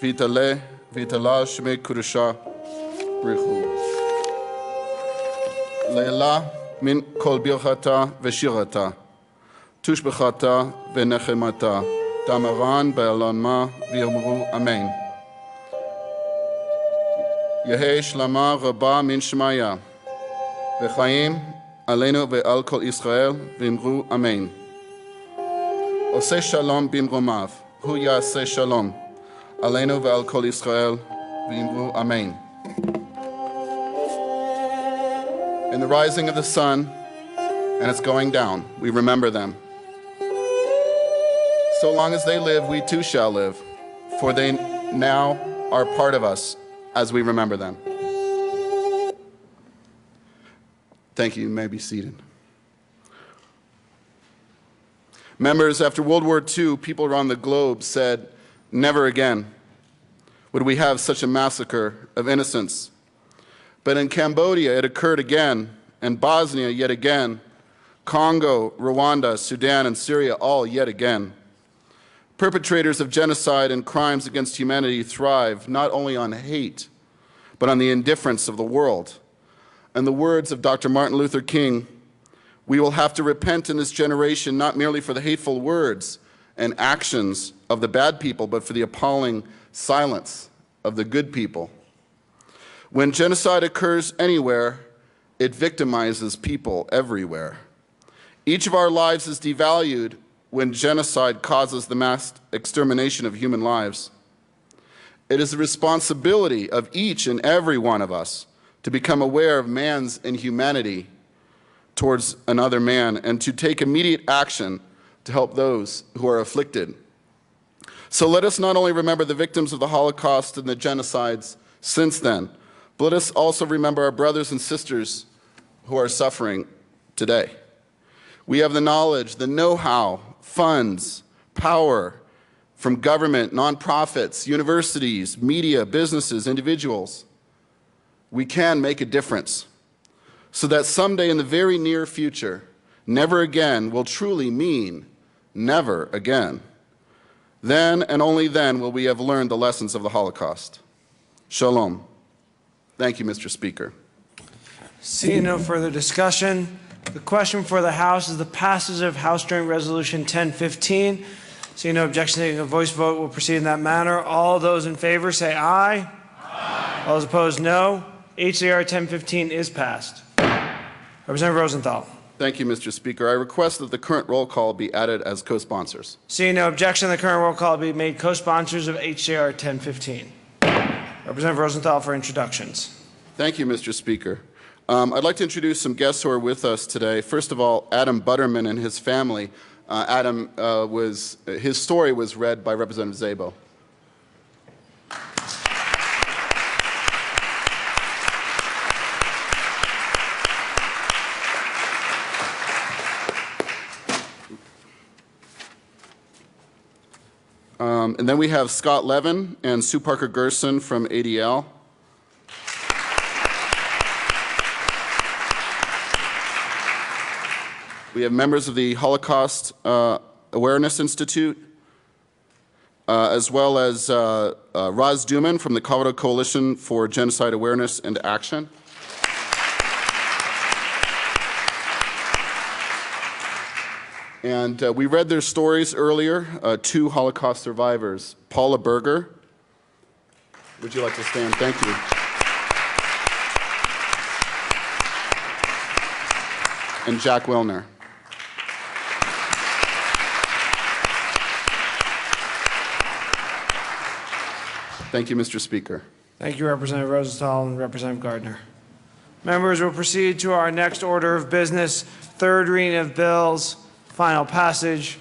ויתעלה ויתעלה שמי קדושה ברכו. לעילה מן כל ברכתה ושירתה. תושבחתה ונחמתה, דמרן בעלמה ויאמרו אמן. יהי שלמה רבה מן שמיה, וחיים עלינו ועל כל ישראל ואמרו אמן. עושה שלום במרומיו, הוא יעשה שלום, עלינו ועל כל ישראל ואמרו אמן. In the rising of the sun and its going down, we remember them. So long as they live, we too shall live, for they now are part of us as we remember them. Thank you. You may be seated. Members, after World War II, people around the globe said, never again would we have such a massacre of innocents. But in Cambodia, it occurred again, and Bosnia yet again, Congo, Rwanda, Sudan, and Syria all yet again. Perpetrators of genocide and crimes against humanity thrive not only on hate, but on the indifference of the world. And the words of Dr. Martin Luther King, we will have to repent in this generation not merely for the hateful words and actions of the bad people, but for the appalling silence of the good people. When genocide occurs anywhere, it victimizes people everywhere. Each of our lives is devalued when genocide causes the mass extermination of human lives. It is the responsibility of each and every one of us to become aware of man's inhumanity towards another man and to take immediate action to help those who are afflicted. So let us not only remember the victims of the Holocaust and the genocides since then, but let us also remember our brothers and sisters who are suffering today. We have the knowledge, the know-how, funds, power from government, nonprofits, universities, media, businesses, individuals. We can make a difference so that someday in the very near future, never again will truly mean never again. Then and only then will we have learned the lessons of the Holocaust. Shalom. Thank you, Mr. Speaker. Seeing no further discussion, the question for the House is the passage of House Joint Resolution 1015. Seeing no objection, taking a voice vote will proceed in that manner. All those in favor say aye. Aye. All those opposed, no. HJR 1015 is passed. Representative Rosenthal. Thank you, Mr. Speaker. I request that the current roll call be added as co-sponsors. Seeing no objection, the current roll call be made co-sponsors of HJR 1015. Representative Rosenthal for introductions. Thank you, Mr. Speaker. I'd like to introduce some guests who are with us today. First of all, Adam Butterman and his family. His story was read by Representative Szabo. And then we have Scott Levin and Sue Parker Gerson from ADL. We have members of the Holocaust Awareness Institute, as well as Roz Duman from the Colorado Coalition for Genocide Awareness and Action. And we read their stories earlier, two Holocaust survivors. Paula Berger, would you like to stand? Thank you. And Jack Wellner. Thank you, Mr. Speaker. Thank you, Representative Rosenthal and Representative Gardner. Members will proceed to our next order of business, third reading of bills, final passage.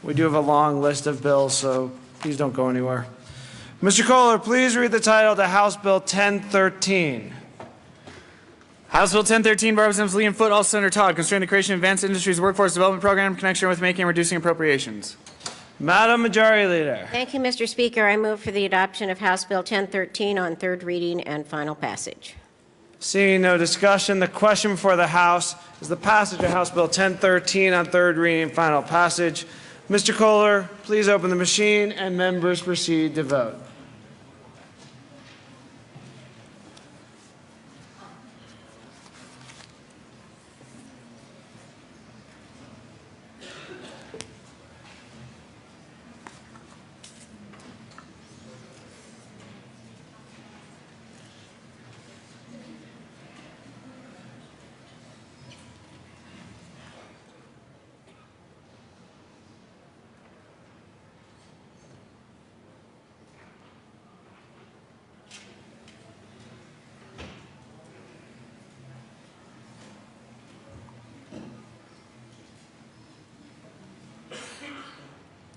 We do have a long list of bills, so please don't go anywhere. Mr. Kohler, please read the title to House Bill 1013. House Bill 1013 by Representatives Lee and Foote, all Senator Todd, concerning the creation of Advanced Industries Workforce Development Program in connection with making and reducing appropriations. Madam Majority Leader. Thank you, Mr. Speaker. I move for the adoption of House Bill 1013 on third reading and final passage. Seeing no discussion, the question before the House is the passage of House Bill 1013 on third reading and final passage. Mr. Kohler, please open the machine and members proceed to vote.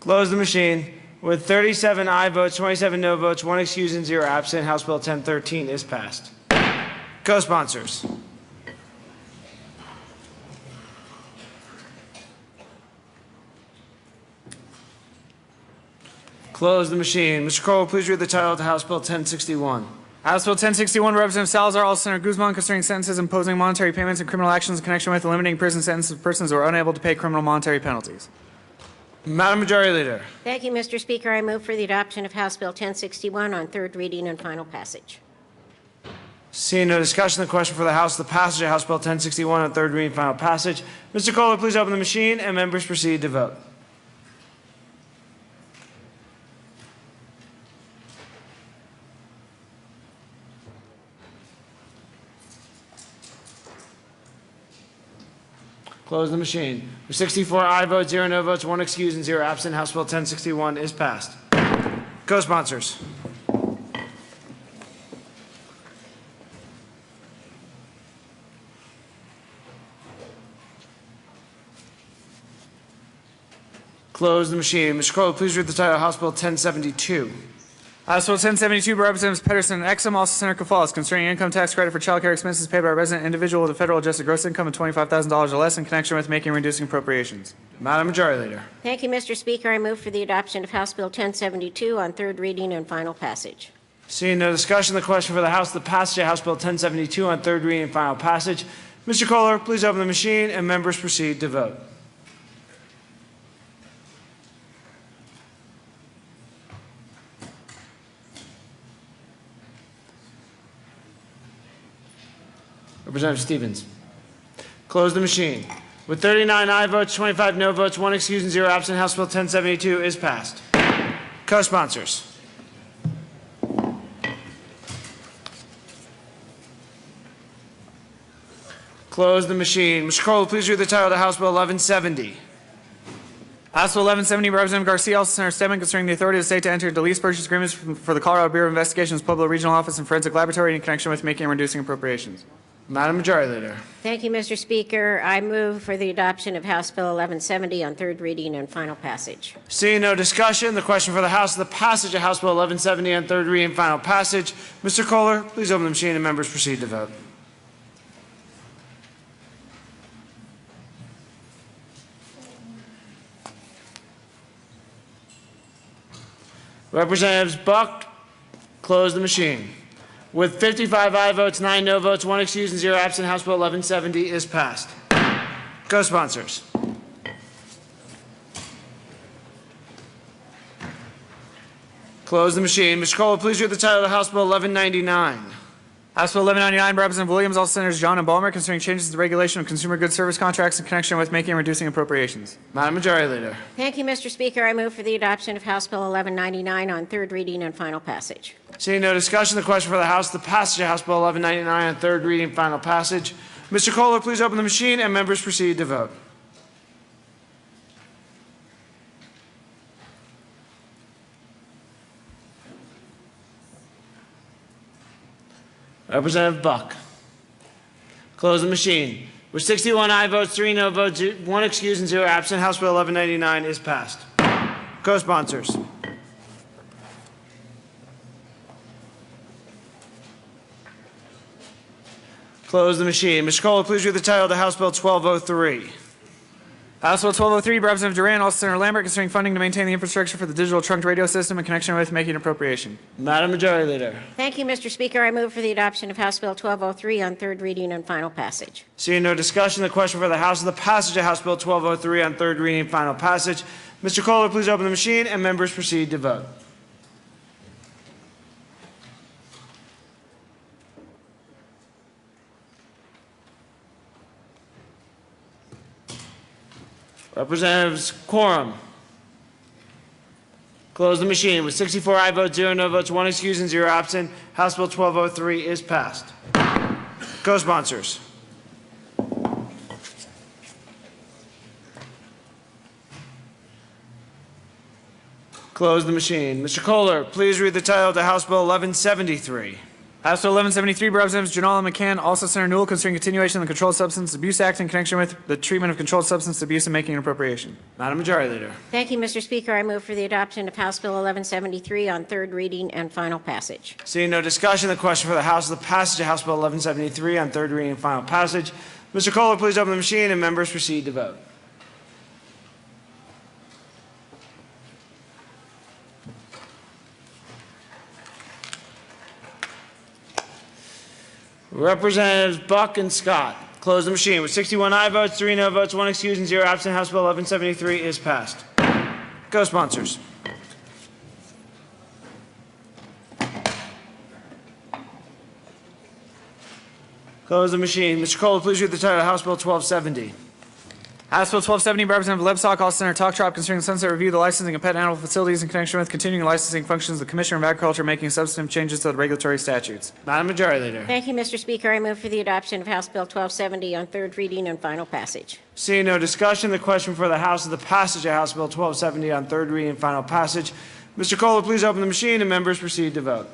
Close the machine. With 37 aye votes, 27 no votes, 1 excused and 0 absent, House Bill 1013 is passed. Co-sponsors. Close the machine. Mr. Kohler, please read the title to House Bill 1061. House Bill 1061, Representative Salazar, all Senator Guzman, concerning sentences imposing monetary payments and criminal actions in connection with eliminating prison sentences of persons who are unable to pay criminal monetary penalties. Madam Majority Leader. Thank you, Mr. Speaker. I move for the adoption of House Bill 1061 on third reading and final passage. Seeing no discussion, the question for the House is the passage of House Bill 1061 on third reading and final passage. Mr. Kohler, please open the machine and members proceed to vote. Close the machine. With 64 aye votes, 0 no votes, 1 excused and 0 absent, House Bill 1061 is passed. Co-sponsors. Close the machine. Mr. Kohler, please read the title of House Bill 1072. House Bill 1072 by Representatives Pedersen and Exum, also Senator Koufalos, concerning income tax credit for child care expenses paid by a resident individual with a federal adjusted gross income of $25,000 or less in connection with making and reducing appropriations. Madam Majority Leader. Thank you, Mr. Speaker. I move for the adoption of House Bill 1072 on third reading and final passage. Seeing no discussion, the question for the House, the passage of House Bill 1072 on third reading and final passage. Mr. Kohler, please open the machine and members proceed to vote. Representative Stevens. Close the machine. With 39 aye votes, 25 no votes, 1 excused, and 0 absent, House Bill 1072 is passed. Co-sponsors. Close the machine. Mr. Kohler, please read the title of the House Bill 1170. House Bill 1170 by Representative Garcia, also Senator Stedman, concerning the authority of the state to enter into lease purchase agreements for the Colorado Bureau of Investigation's Pueblo Regional Office and Forensic Laboratory in connection with making and reducing appropriations. Madam Majority Leader. Thank you, Mr. Speaker. I move for the adoption of House Bill 1170 on third reading and final passage. Seeing no discussion, the question for the House is the passage of House Bill 1170 on third reading and final passage. Mr. Kohler, please open the machine and members proceed to vote. Representatives Buck, close the machine. With 55 aye votes, 9 no votes, 1 excused, and 0 absent, House Bill 1170 is passed. Co-sponsors. Close the machine. Mr. Kohler, please read the title of House Bill 1199. House Bill 1199 by Representative Williams, also Senators John and Ballmer, concerning changes to the regulation of consumer goods service contracts in connection with making and reducing appropriations. Madam Majority Leader. Thank you, Mr. Speaker. I move for the adoption of House Bill 1199 on third reading and final passage. Seeing no discussion, the question for the House, the passage of House Bill 1199 on third reading and final passage. Mr. Kohler, please open the machine and members proceed to vote. Representative Buck. Close the machine. With 61 aye votes, 3 no votes, 1 excused, and 0 absent, House Bill 1199 is passed. Co-sponsors. Close the machine. Mr. Kohler, please read the title of the House Bill 1203. House Bill 1203 by Representative Duran, also Senator Lambert, concerning funding to maintain the infrastructure for the digital trunked radio system in connection with making appropriation. Madam Majority Leader. Thank you, Mr. Speaker. I move for the adoption of House Bill 1203 on third reading and final passage. Seeing no discussion, the question for the House is the passage of House Bill 1203 on third reading and final passage. Mr. Kohler, please open the machine and members proceed to vote. Representatives Quorum. Close the machine. With 64 aye votes, 0 no votes, 1 excused, and 0 absent, House Bill 1203 is passed. Co-sponsors. Close the machine. Mr. Kohler, please read the title of the House Bill 1173. House Bill 1173 by Representatives Janala McCann, also Senator Newell, concerning continuation of the Controlled Substance Abuse Act in connection with the treatment of controlled substance abuse and making an appropriation. Madam Majority Leader. Thank you, Mr. Speaker. I move for the adoption of House Bill 1173 on third reading and final passage. Seeing no discussion, the question for the House is the passage of House Bill 1173 on third reading and final passage. Mr. Kohler, please open the machine and members proceed to vote. Representatives Buck and Scott. Close the machine. With 61 aye votes, 3 no votes, 1 excused, and 0 absent, House Bill 1173 is passed. Co-sponsors. Close the machine. Mr. Kohler, please read the title of House Bill 1270. House Bill 1270 by Representative Lebsack, also Senator Talktrop, concerning the sunset review of the licensing of pet animal facilities in connection with continuing licensing functions of the Commissioner of Agriculture, making substantive changes to the regulatory statutes. Madam Majority Leader. Thank you, Mr. Speaker. I move for the adoption of House Bill 1270 on third reading and final passage. Seeing no discussion, the question for the House is the passage of House Bill 1270 on third reading and final passage. Mr. Kohler, please open the machine and members proceed to vote.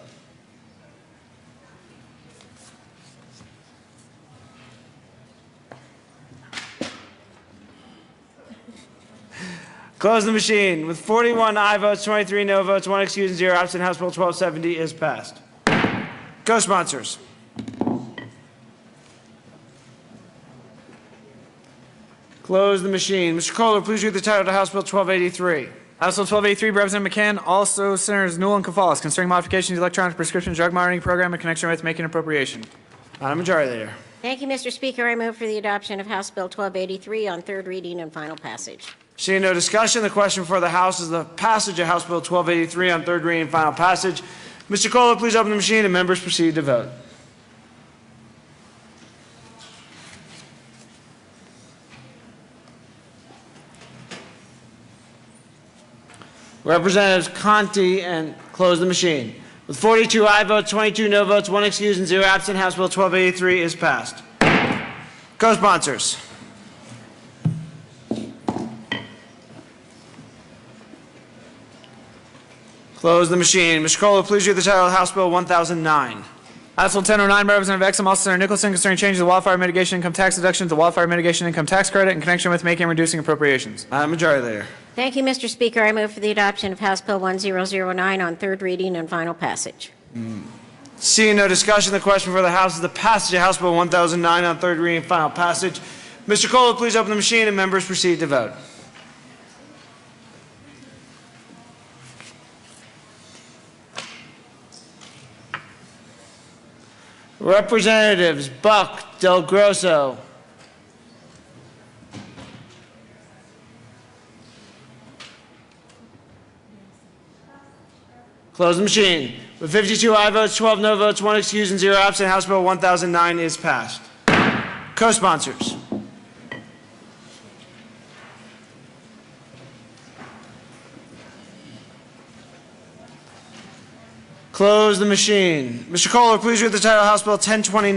Close the machine. With 41 aye votes, 23 no votes, 1 excused, and 0 absent, House Bill 1270 is passed. Co-sponsors. Close the machine. Mr. Kohler, please read the title to House Bill 1283. House Bill 1283 by Representative McCann, also Senators Newell and Cafalas, concerning modifications to the electronic prescription drug monitoring program in connection with making appropriation. Madam Majority Leader. Thank you, Mr. Speaker. I move for the adoption of House Bill 1283 on third reading and final passage. Seeing no discussion, the question for the House is the passage of House Bill 1283 on third reading and final passage. Mr. Kohler, please open the machine and members proceed to vote. Representatives Conti and close the machine. With 42 aye votes, 22 no votes, 1 excused, and 0 absent, House Bill 1283 is passed. Co-sponsors. Close the machine. Mr. Kohler, please read the title of House Bill 1009. House Bill 1009 by Representative Exum, also Senator Nicholson, concerning changes to wildfire mitigation income tax deduction to wildfire mitigation income tax credit in connection with making and reducing appropriations. Madam Majority Leader. Thank you, Mr. Speaker. I move for the adoption of House Bill 1009 on third reading and final passage. Seeing no discussion, the question for the House is the passage of House Bill 1009 on third reading and final passage. Mr. Kohler, please open the machine and members proceed to vote. Representatives Buck, Del Grosso. Close the machine. With 52 aye votes, 12 no votes, 1 excused, and 0 absent, House Bill 1009 is passed. Co-sponsors. Close the machine. Mr. Kohler, please read the title of House Bill 1029.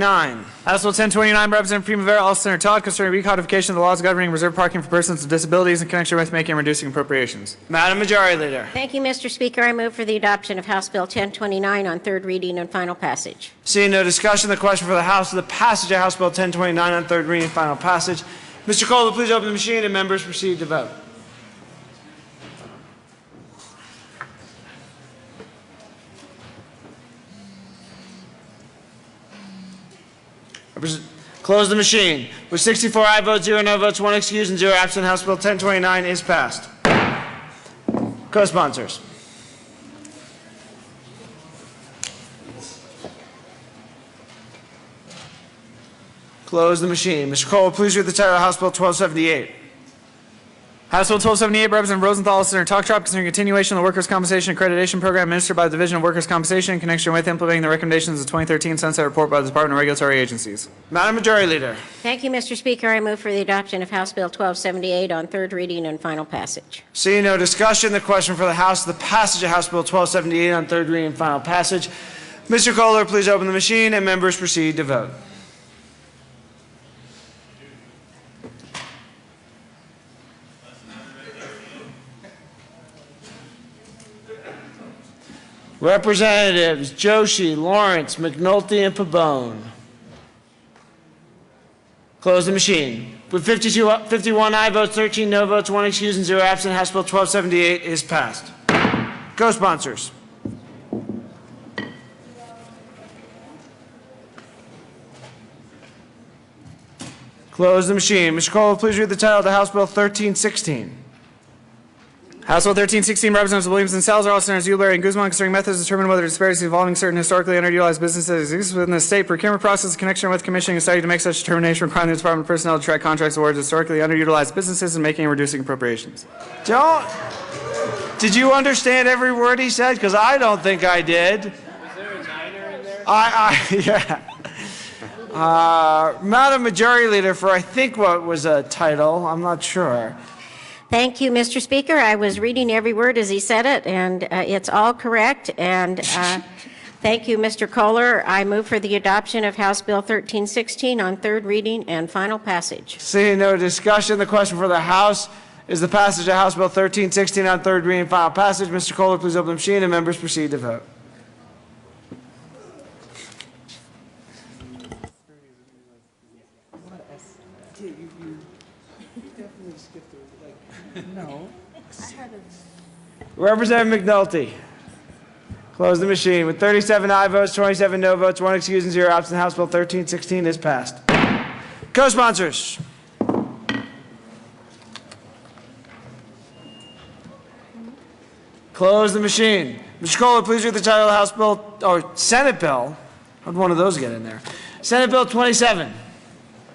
House Bill 1029 by Representative Primavera, also Senator Todd, concerning recodification of the laws governing reserved parking for persons with disabilities in connection with making and reducing appropriations. Madam Majority Leader. Thank you, Mr. Speaker. I move for the adoption of House Bill 1029 on third reading and final passage. Seeing no discussion, the question for the House is the passage of House Bill 1029 on third reading and final passage. Mr. Kohler, please open the machine and members proceed to vote. Close the machine. With 64 aye votes, 0 no votes, 1 excused, and 0 absent, House Bill 1029 is passed. Co-sponsors. Close the machine. Mr. Kohler, please read the title of House Bill 1278. House Bill 1278 by Representative Rosenthal, Senator Talktrop, concerning continuation of the Workers' Compensation Accreditation Program administered by the Division of Workers' Compensation in connection with implementing the recommendations of the 2013 Sunset Report by the Department of Regulatory Agencies. Madam Majority Leader. Thank you, Mr. Speaker. I move for the adoption of House Bill 1278 on third reading and final passage. Seeing no discussion, the question for the House is the passage of House Bill 1278 on third reading and final passage. Mr. Kohler, please open the machine and members proceed to vote. Representatives Joshi, Lawrence, McNulty, and Pabon. Close the machine. With 51 aye votes, 13 no votes, 1 excused, and 0 absent, House Bill 1278 is passed. Co-sponsors. Close the machine. Mr. Kohler, please read the title of the House Bill 1316. House Bill 1316, Representatives Williams and Salazar, all Senators Ulibarri and Guzman, concerning methods to determine whether disparities involving certain historically underutilized businesses exist within the state procurement process in connection with commissioning a study to make such determination, requiring the Department of Personnel to track contracts awards historically underutilized businesses and making and reducing appropriations. Did you understand every word he said? Because I don't think I did. Was there a niner in there? Yeah. Madam Majority Leader, for I think what was a title, I'm not sure. Thank you, Mr. Speaker. I was reading every word as he said it, and it's all correct. And thank you, Mr. Kohler. I move for the adoption of House Bill 1316 on third reading and final passage. Seeing no discussion, the question for the House is the passage of House Bill 1316 on third reading and final passage. Mr. Kohler, please open the machine and members proceed to vote. No. Representative McNulty. Close the machine. With 37 aye votes, 27 no votes, 1 excused, and 0 absent, House Bill 1316 is passed. Co-sponsors. Close the machine. Mr. Kohler, please read the title of the House Bill, or Senate Bill. How'd one of those get in there? Senate Bill 27.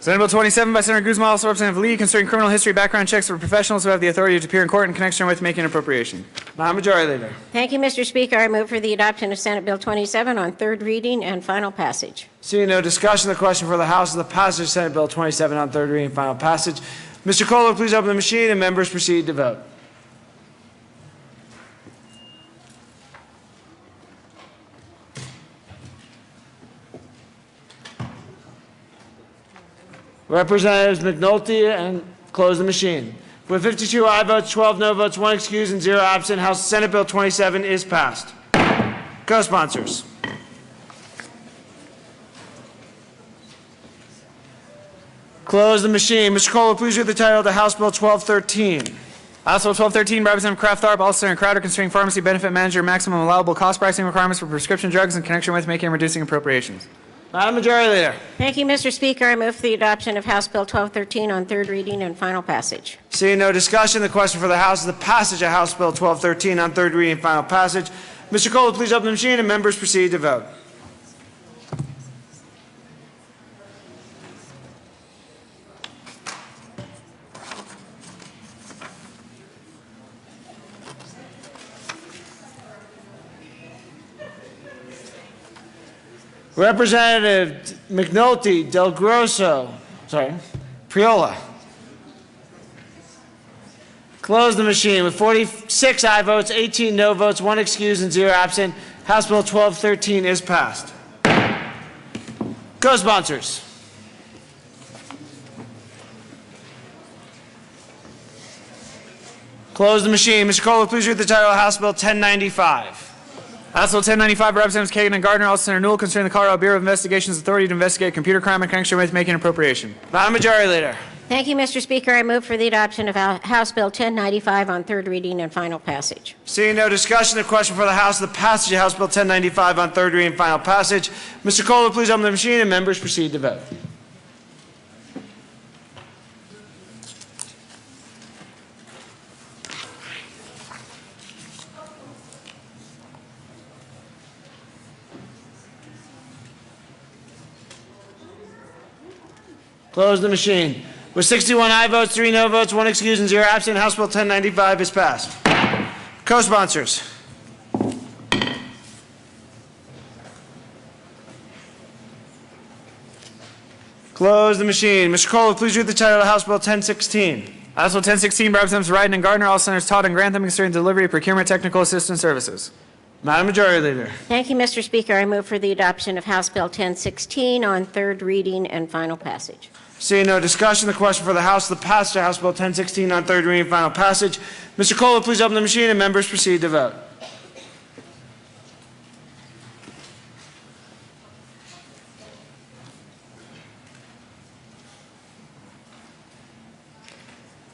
Senate Bill 27 by Senator Guzman, also Representative Lee, concerning criminal history background checks for professionals who have the authority to appear in court in connection with making an appropriation. Madam Majority Leader. Thank you, Mr. Speaker. I move for the adoption of Senate Bill 27 on third reading and final passage. Seeing no discussion, the question for the House is the passage of Senate Bill 27 on third reading and final passage. Mr. Kohler, please open the machine and members proceed to vote. Representatives McNulty and close the machine. With 52 aye votes, 12 no votes, 1 excused, and 0 absent, House Senate Bill 27 is passed. Co-sponsors. Close the machine. Mr. Kohler, please read the title of the House Bill 1213. House Bill 1213 by Representative Kraft Tharp, also Senator Crowder, concerning pharmacy benefit manager maximum allowable cost pricing requirements for prescription drugs in connection with making and reducing appropriations. Madam Majority Leader. Thank you, Mr. Speaker. I move for the adoption of House Bill 1213 on third reading and final passage. Seeing no discussion, the question for the House is the passage of House Bill 1213 on third reading and final passage. Mr. Kohler, please open the machine and members proceed to vote. Representative McNulty, Del Grosso, Priola. Close the machine. With 46 aye votes, 18 no votes, 1 excused, and 0 absent, House Bill 1213 is passed. Co-sponsors. Close the machine. Mr. Kohler, please read the title of House Bill 1095. House Bill 1095 by Representatives Kagan and Gardner, also Senator Newell, concerning the Colorado Bureau of Investigation's authority to investigate computer crime in connection with making an appropriation. Madam Majority Leader. Thank you, Mr. Speaker. I move for the adoption of House Bill 1095 on third reading and final passage. Seeing no discussion, the question for the House is the passage of House Bill 1095 on third reading and final passage. Mr. Kohler, please open the machine and members proceed to vote. Close the machine. With 61 aye votes, 3 no votes, 1 excused, and 0 absent, House Bill 1095 is passed. Co-sponsors. Close the machine. Mr. Kohler, please read the title of House Bill 1016. House Bill 1016 by Representatives Ryden and Gardner, all Senators Todd and Grantham, concerning delivery of procurement technical assistance services. Madam Majority Leader. Thank you, Mr. Speaker. I move for the adoption of House Bill 1016 on third reading and final passage. Seeing no discussion, the question for the House is the passage of House Bill 1016 on third reading and final passage. Mr. Kohler, please open the machine and members proceed to vote.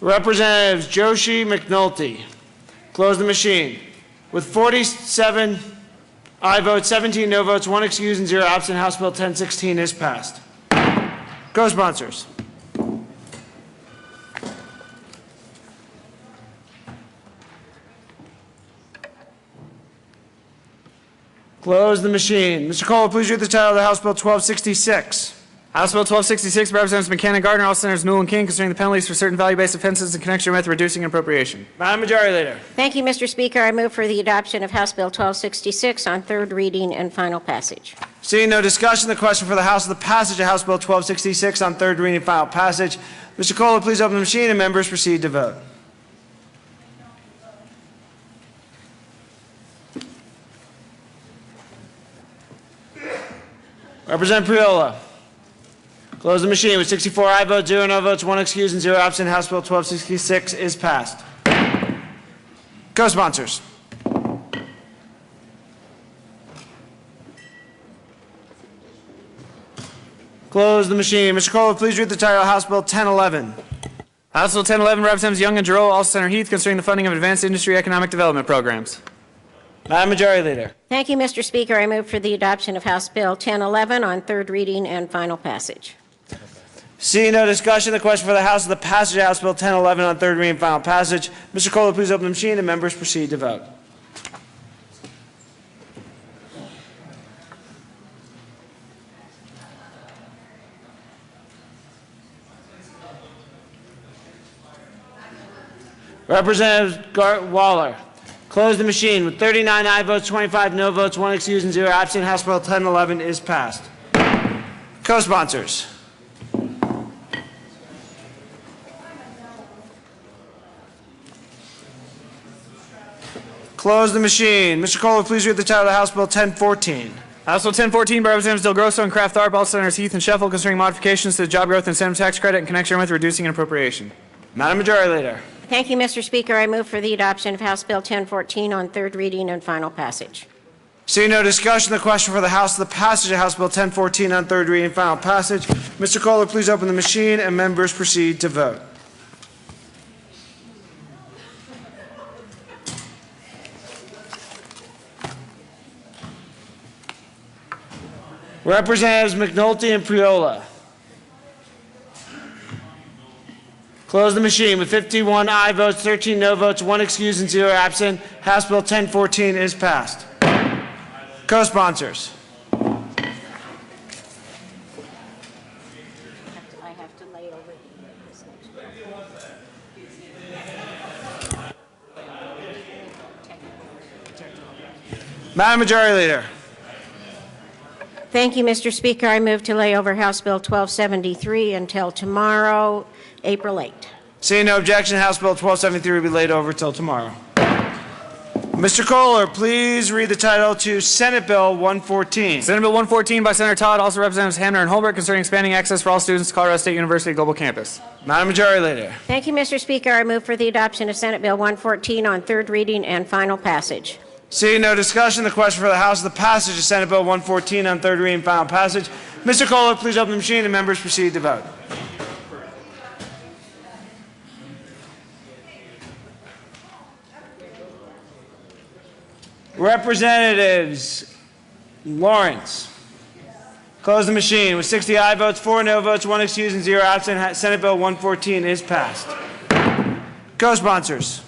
Representatives Joshi, McNulty. Close the machine. With 47 aye votes, 17 no votes, 1 excused, and 0 absent, House Bill 1016 is passed. Co-sponsors. Close the machine. Mr. Kohler, please read the title of the House Bill 1266. House Bill 1266 by Representatives McCann and Gardner, all Senators Newell and King, concerning the penalties for certain value-based offenses in connection with reducing an appropriation. Madam Majority Leader. Thank you, Mr. Speaker. I move for the adoption of House Bill 1266 on third reading and final passage. Seeing no discussion, the question for the House is the passage of House Bill 1266 on third reading and final passage. Mr. Kohler, please open the machine and members proceed to vote. Representative Priola. Close the machine. With 64 aye votes, 0 no votes, 1 excused, and 0 absent, House Bill 1266 is passed. Co-sponsors. Close the machine. Mr. Kohler, please read the title of House Bill 1011. House Bill 1011, Representatives Young and Giroux, also Senator Heath, concerning the funding of advanced industry economic development programs. Madam Majority Leader. Thank you, Mr. Speaker. I move for the adoption of House Bill 1011 on third reading and final passage. Seeing no discussion, the question for the House is the passage of House Bill 1011 on third reading and final passage. Mr. Kohler, please open the machine and members proceed to vote. Representative Waller. Close the machine. With 39 aye votes, 25 no votes, 1 excused, and 0 absent, House Bill 1011 is passed. Co-sponsors. Close the machine. Mr. Kohler, please read the title of House Bill 1014. House Bill 1014 by Representatives Del Grosso and Kraft Tharp, all Senators Heath and Sheffield, concerning modifications to the job growth incentive tax credit in connection with reducing an appropriation. Madam Majority Leader. Thank you, Mr. Speaker. I move for the adoption of House Bill 1014 on third reading and final passage. Seeing no discussion, the question for the House is the passage of House Bill 1014 on third reading and final passage. Mr. Kohler, please open the machine and members proceed to vote. Representatives McNulty and Priola. Close the machine. With 51 aye votes, 13 no votes, 1 excused, and 0 absent, House Bill 1014 is passed. Co-sponsors. I have to lay over this Madam Majority Leader. Thank you, Mr. Speaker. I move to lay over House Bill 1273 until tomorrow, April 8. Seeing no objection, House Bill 1273 will be laid over till tomorrow. Mr. Kohler, please read the title to Senate Bill 114. Senate Bill 114 by Senator Todd, also Representatives Hamner and Holbert, concerning expanding access for all students to Colorado State University Global Campus. Madam Majority Leader. Thank you, Mr. Speaker. I move for the adoption of Senate Bill 114 on third reading and final passage. Seeing no discussion, the question for the House is the passage of Senate Bill 114 on third reading and final passage. Mr. Kohler, please open the machine and members proceed to vote. Representatives Lawrence. Close the machine. With 60 aye votes, 4 no votes, 1 excused, and 0 absent, Senate Bill 114 is passed. Co-sponsors.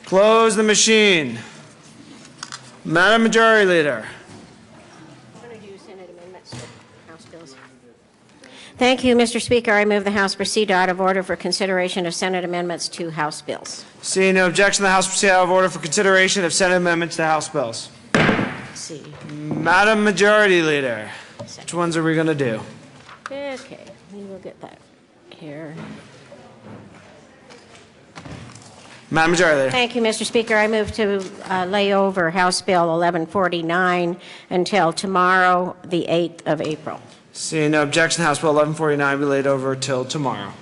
Close the machine. Madam Majority Leader. Thank you, Mr. Speaker. I move the House proceed out of order for consideration of Senate amendments to House bills. Seeing no objection, the House proceed out of order for consideration of Senate amendments to House bills. Let's see. Madam Majority Leader, which ones are we going to do? Okay, we will get that here. Madam Majority Leader. Thank you, Mr. Speaker. I move to lay over House Bill 1149 until tomorrow, the 8th of April. Seeing no objection, House Bill 1149 will be laid over till tomorrow.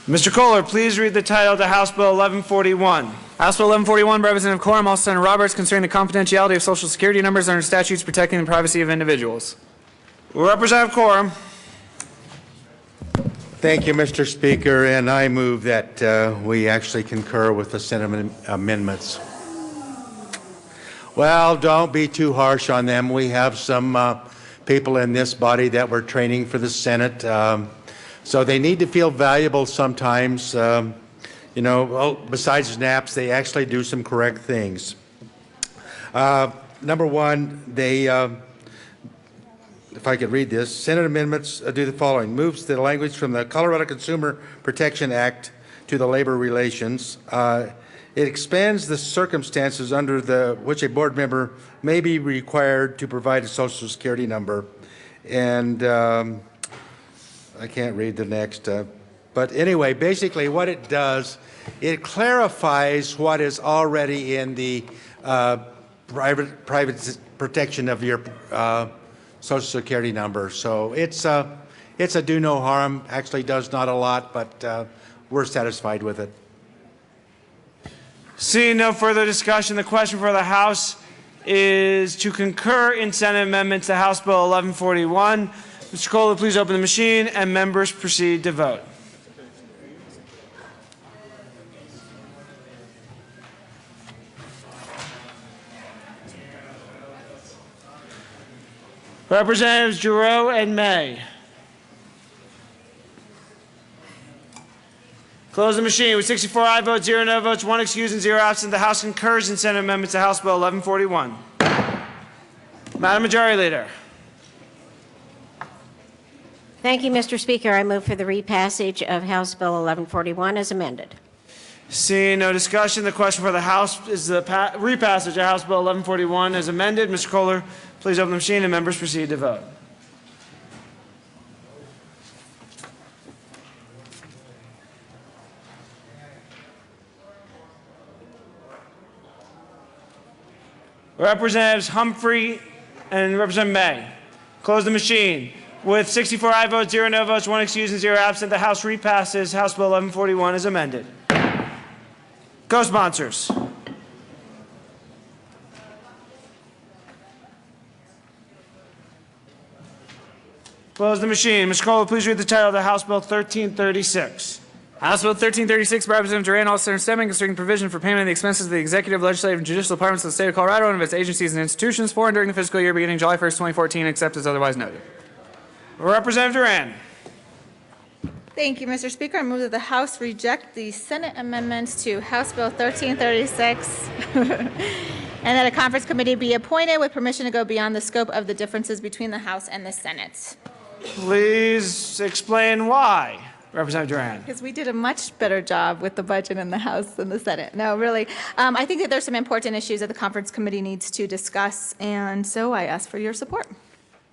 Mr. Kohler, please read the title to House Bill 1141. House Bill 1141 by Representative Quorum, also Senator Roberts, concerning the confidentiality of Social Security numbers under statutes protecting the privacy of individuals. Representative Quorum. Thank you, Mr. Speaker, and I move that we actually concur with the Senate amendments. Well, don't be too harsh on them. We have some people in this body that we're training for the Senate, so they need to feel valuable sometimes. You know, besides naps, they actually do some correct things. Number one, they if I could read this, Senate amendments do the following. Moves the language from the Colorado Consumer Protection Act to the labor relations. It expands the circumstances under which a board member may be required to provide a Social Security number. And I can't read the next. But anyway, basically what it does, it clarifies what is already in the private protection of your Social Security number. So it's a do no harm, actually does not a lot, but we're satisfied with it. Seeing no further discussion, the question for the House is to concur in Senate amendments to House Bill 1141. Mr. Kohler, please open the machine and members proceed to vote. Representatives Giroux and May. Close the machine. With 64 aye votes, 0 no votes, 1 excused, and 0 absent, the House concurs in Senate amendments to House Bill 1141. Madam Majority Leader. Thank you, Mr. Speaker. I move for the repassage of House Bill 1141 as amended. Seeing no discussion, the question for the House is the repassage of House Bill 1141 as amended. Mr. Kohler, please open the machine and members proceed to vote. Representatives Humphrey and Representative May. Close the machine. With 64 aye votes, 0 no votes, 1 excused, and 0 absent, the House repasses House Bill 1141 as amended. Co-sponsors. Close the machine. Mr. Kohler, please read the title of the House Bill 1336. House Bill 1336 by Representative Duran, all Senator Stemming, concerning provision for payment of the expenses of the executive, legislative, and judicial departments of the state of Colorado and of its agencies and institutions for and during the fiscal year beginning July 1st, 2014, except as otherwise noted. Representative Duran. Thank you, Mr. Speaker. I move that the House reject the Senate amendments to House Bill 1336 and that a conference committee be appointed with permission to go beyond the scope of the differences between the House and the Senate. Please explain why. Representative Duran. Because we did a much better job with the budget in the House than the Senate. No, really. I think that there's some important issues that the conference committee needs to discuss, and so I ask for your support.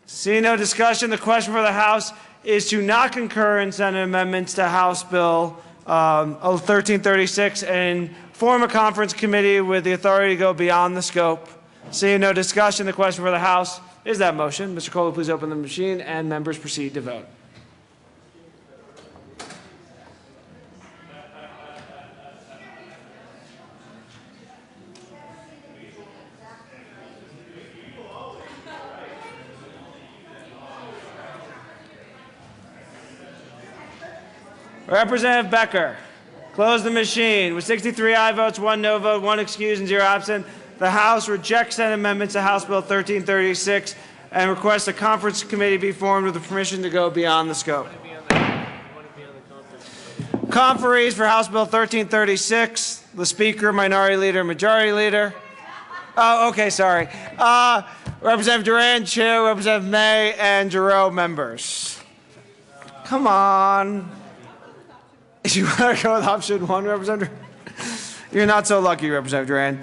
Seeing no discussion, the question for the House is to not concur in Senate amendments to House Bill 1336 and form a conference committee with the authority to go beyond the scope. Seeing no discussion, the question for the House is that motion. Mr. Kohler, please open the machine and members proceed to vote. Representative Becker. Close the machine. With 63 aye votes, 1 no vote, 1 excused, and 0 absent, the House rejects Senate amendments to House Bill 1336 and requests a conference committee be formed with the permission to go beyond the scope. Conferees for House Bill 1336, the Speaker, Minority Leader, Majority Leader. Oh, okay, sorry. Representative Duran, Chair, Representative May, and Giroux, members. Come on. You want to go with option 1, Representative? You're not so lucky, Representative Duran.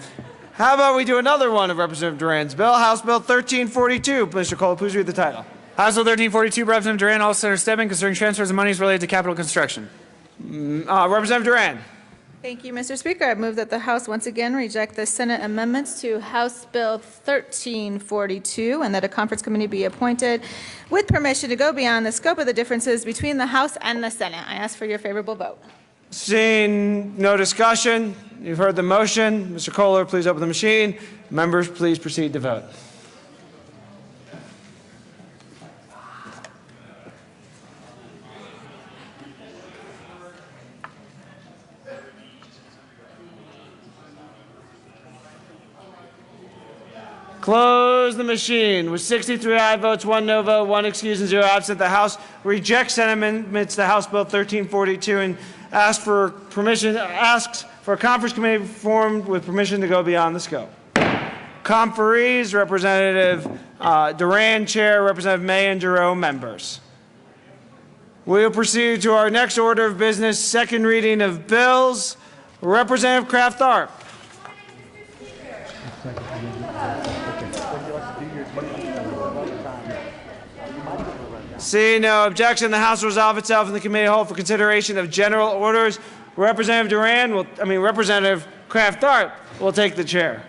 How about we do another one of Representative Duran's bill, House Bill 1342. Mr. Kohler, please read the title. House Bill 1342 by Representative Duran, all Senator Stemming, concerning transfers of monies related to capital construction. Representative Duran. Thank you, Mr. Speaker. I move that the House once again reject the Senate amendments to House Bill 1342 and that a conference committee be appointed with permission to go beyond the scope of the differences between the House and the Senate. I ask for your favorable vote. Seeing no discussion, you've heard the motion. Mr. Kohler, please open the machine. Members, please proceed to vote. Close the machine. With 63 aye votes, 1 no vote, 1 excused, and 0 absent, the House rejects Senate amendments to House Bill 1342 and asks for a conference committee formed with permission to go beyond the scope. Conferees, Representative Duran, Chair, Representative May, and Giroux, members. We will proceed to our next order of business, second reading of bills. Representative Kraft-Tharp. Seeing no objection, the House will resolve itself in the committee hold for consideration of general orders. Representative Kraft-Tharp will take the chair.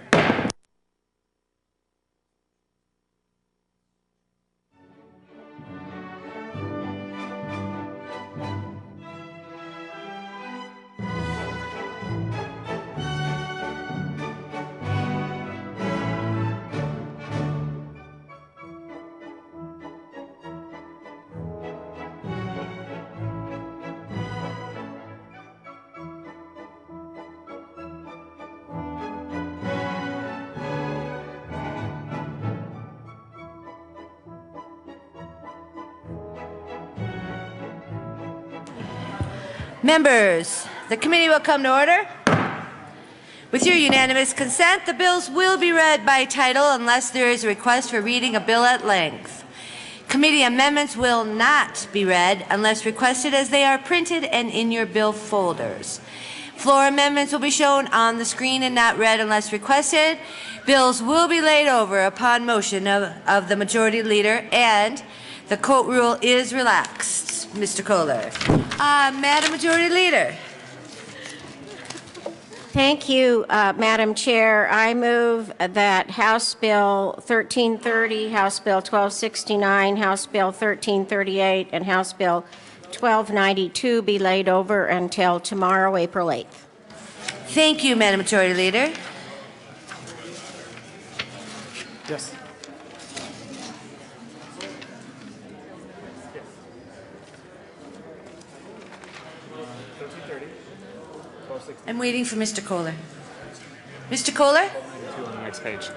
Members, the committee will come to order. With your unanimous consent, the bills will be read by title unless there is a request for reading a bill at length. Committee amendments will not be read unless requested, as they are printed and in your bill folders. Floor amendments will be shown on the screen and not read unless requested. Bills will be laid over upon motion of the majority leader, and the court rule is relaxed. Mr. Kohler. Madam Majority Leader. Thank you, Madam Chair. I move that House Bill 1330, House Bill 1269, House Bill 1338, and House Bill 1292 be laid over until tomorrow, April 8th. Thank you, Madam Majority Leader. Yes. I'm waiting for Mr. Kohler. Mr. Kohler? On the next page.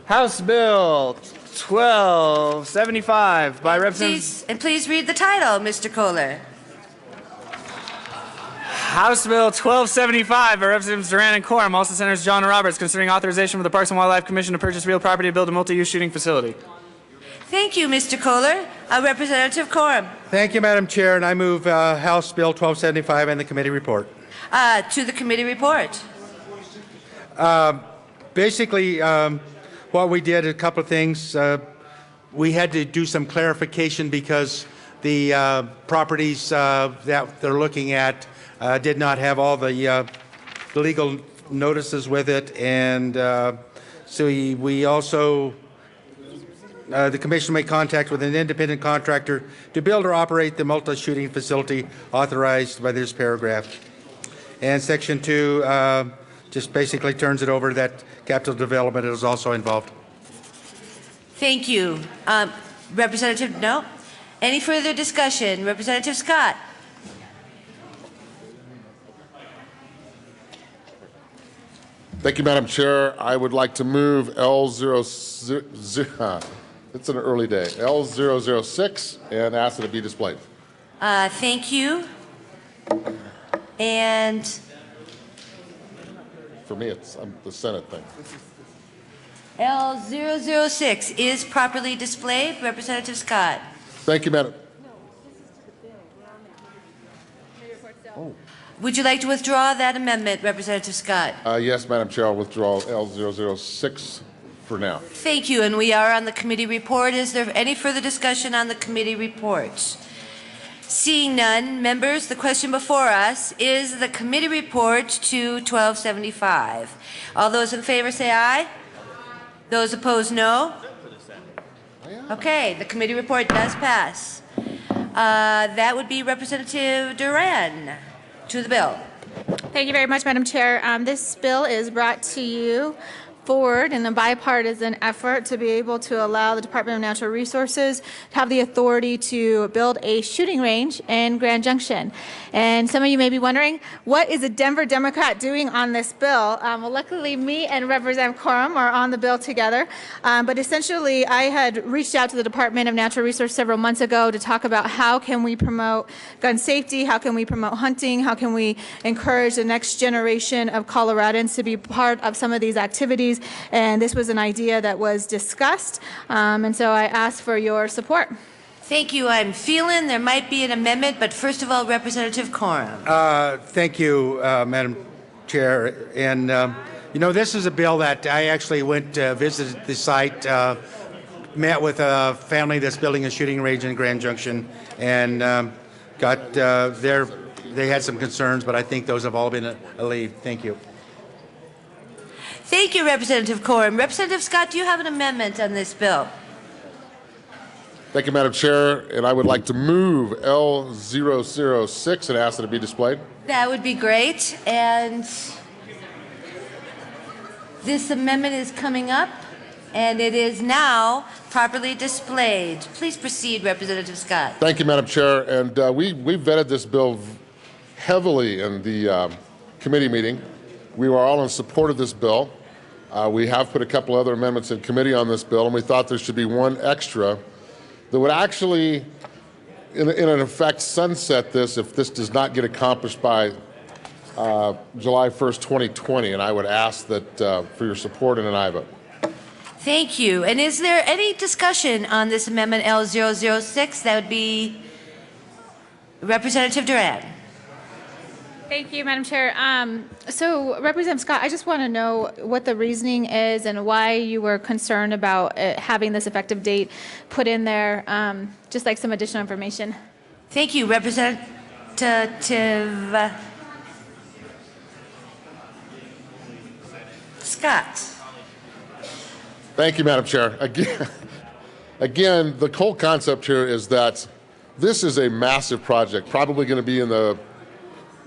House Bill 1275 by Representative... Please read the title, Mr. Kohler. House Bill 1275 by Representatives Duran and Quorum, also Senators John and Roberts, considering authorization for the Parks and Wildlife Commission to purchase real property to build a multi-use shooting facility. Thank you, Mr. Kohler. Representative Quorum. Thank you, Madam Chair, and I move House Bill 1275 and the committee report. To the committee report. Basically, what we did, a couple of things. We had to do some clarification because the properties that they're looking at did not have all the legal notices with it, and so we also, the commission made contact with an independent contractor to build or operate the multi-shooting facility authorized by this paragraph. And Section 2 just basically turns it over that capital development is also involved. Thank you. Representative, no? Any further discussion? Representative Scott. Thank you, Madam Chair. I would like to move L0, it's an early day, L006, and ask that it be displayed. Thank you. And for me, it's the Senate thing. L006 is properly displayed. Representative Scott. Thank you, Madam. Would you like to withdraw that amendment, Representative Scott? Yes, Madam Chair, I'll withdraw L006 for now. Thank you, and we are on the committee report. Is there any further discussion on the committee report? Seeing none, members, the question before us is the committee report to 1275. All those in favor say aye. Those opposed, no. Okay, the committee report does pass. That would be Representative Duran to the bill. Thank you very much, Madam Chair. This bill is brought to you forward in a bipartisan effort to be able to allow the Department of Natural Resources to have the authority to build a shooting range in Grand Junction. And some of you may be wondering, what is a Denver Democrat doing on this bill? Well, luckily, me and Representative Quorum are on the bill together. But essentially, I had reached out to the Department of Natural Resources several months ago to talk about how can we promote gun safety, how can we promote hunting, how can we encourage the next generation of Coloradans to be part of some of these activities. And this was an idea that was discussed, and so I ask for your support. Thank you. I'm feeling there might be an amendment, but first of all, Representative Quorum. Thank you, Madam Chair. And, you know, this is a bill that I actually went visited the site, met with a family that's building a shooting range in Grand Junction, and got they had some concerns, but I think those have all been allayed. Thank you. Thank you, Representative Quorum. Representative Scott, do you have an amendment on this bill? Thank you, Madam Chair, and I would like to move L006 and ask that it be displayed. That would be great. And this amendment is coming up, and it is now properly displayed. Please proceed, Representative Scott. Thank you, Madam Chair, and we vetted this bill heavily in the committee meeting. We were all in support of this bill. We have put a couple other amendments in committee on this bill, and we thought there should be one extra that would actually in effect, sunset this if this does not get accomplished by July 1st, 2020, and I would ask that for your support and an aye vote. Thank you. And is there any discussion on this amendment L006? That would be Representative Duran. Thank you, Madam Chair. So, Representative Scott, I just want to know what the reasoning is and why you were concerned about having this effective date put in there, just like some additional information. Thank you, Representative Scott. Thank you, Madam Chair. Again, the whole concept here is that this is a massive project, probably going to be in the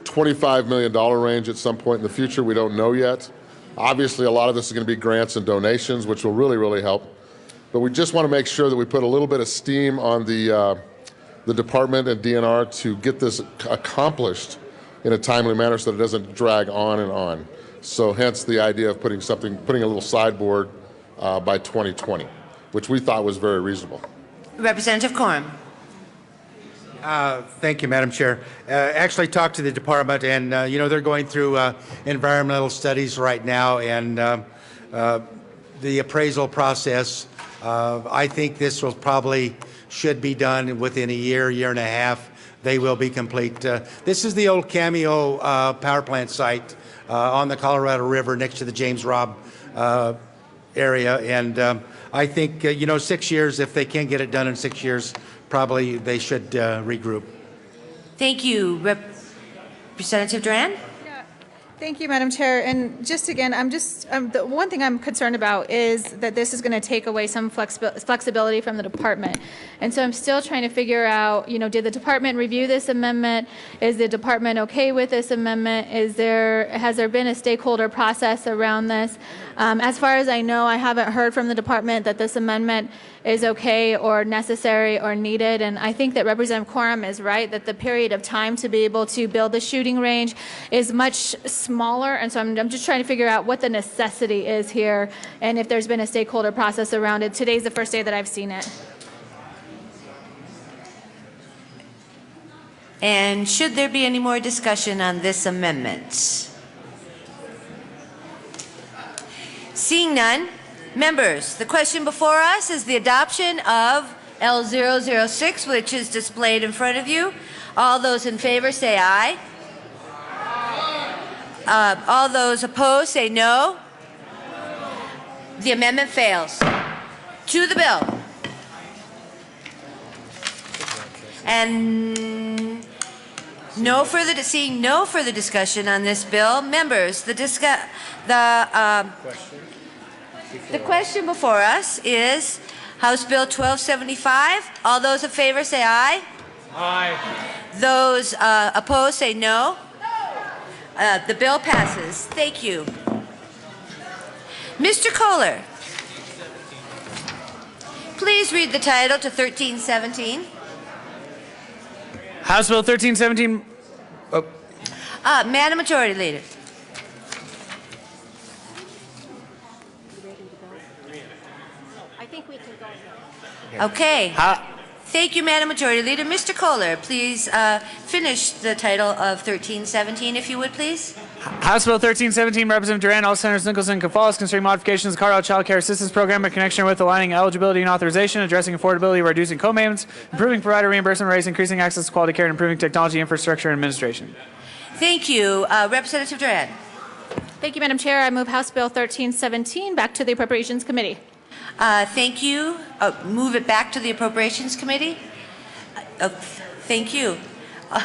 $25 million range at some point in the future. We don't know yet. Obviously, a lot of this is going to be grants and donations, which will really, really help. But we just want to make sure that we put a little bit of steam on the department and DNR to get this accomplished in a timely manner so that it doesn't drag on and on. So hence the idea of putting a little sideboard by 2020, which we thought was very reasonable. Representative Coram. Thank you, Madam Chair. Actually talked to the department, and they're going through environmental studies right now, and the appraisal process. I think this should be done within a year and a half. They will be complete. This is the old Cameo power plant site on the Colorado River next to the James Robb area, and I think 6 years. If they can't get it done in 6 years, probably they should regroup. Thank you. Representative Duran? Thank you, Madam Chair. And just again, the one thing I'm concerned about is that this is going to take away some flexibility from the department. And so I'm still trying to figure out, did the department review this amendment? Is the department okay with this amendment? Has there been a stakeholder process around this? As far as I know, I haven't heard from the department that this amendment is okay or necessary or needed. And I think that Representative Coram is right, that the period of time to be able to build the shooting range is much smaller. And so I'm just trying to figure out what the necessity is here and if there's been a stakeholder process around it. Today's the first day that I've seen it. And should there be any more discussion on this amendment? Seeing none, members, the question before us is the adoption of L006, which is displayed in front of you. All those in favor say aye. All those opposed say no. The amendment fails. To the bill. And seeing no further discussion on this bill, members, the question before us is House Bill 1275. All those in favor say aye. Aye. Those opposed say no. The bill passes. Thank you. Mr. Kohler, please read the title to 1317. House Bill 1317. Madam Majority Leader. I think we can go. Okay. Thank you, Madam Majority Leader. Mr. Kohler, please finish the title of 1317, if you would, please. House Bill 1317, Representative Duran, all Senators Nicholson and Gonzalez, concerning modifications to the Colorado Child Care Assistance Program in connection with aligning eligibility and authorization, addressing affordability, reducing co-payments, improving provider reimbursement rates, increasing access to quality care, and improving technology, infrastructure, and administration. Thank you. Representative Duran. Thank you, Madam Chair. I move House Bill 1317 back to the Appropriations Committee. Thank you. Move it back to the Appropriations Committee. Thank you. Do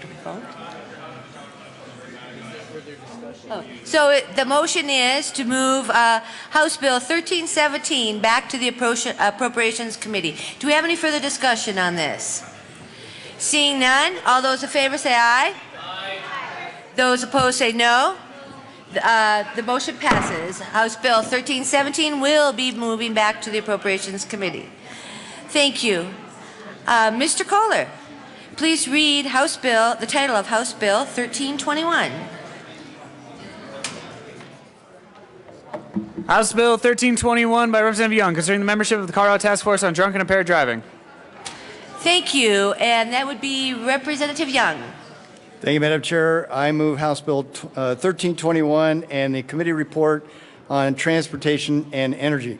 we vote? So the motion is to move House Bill 1317 back to the Appropriations Committee. Do we have any further discussion on this? Seeing none, all those in favor say aye. Aye. Those opposed say no. The motion passes. House Bill 1317 will be moving back to the Appropriations Committee. Thank you. Mr. Kohler, please read the title of House Bill 1321. House Bill 1321 by Representative Young, concerning the membership of the Colorado Task Force on Drunk and Impaired Driving. Thank you. And that would be Representative Young. Thank you, Madam Chair. I move House Bill 1321 and the committee report on transportation and energy.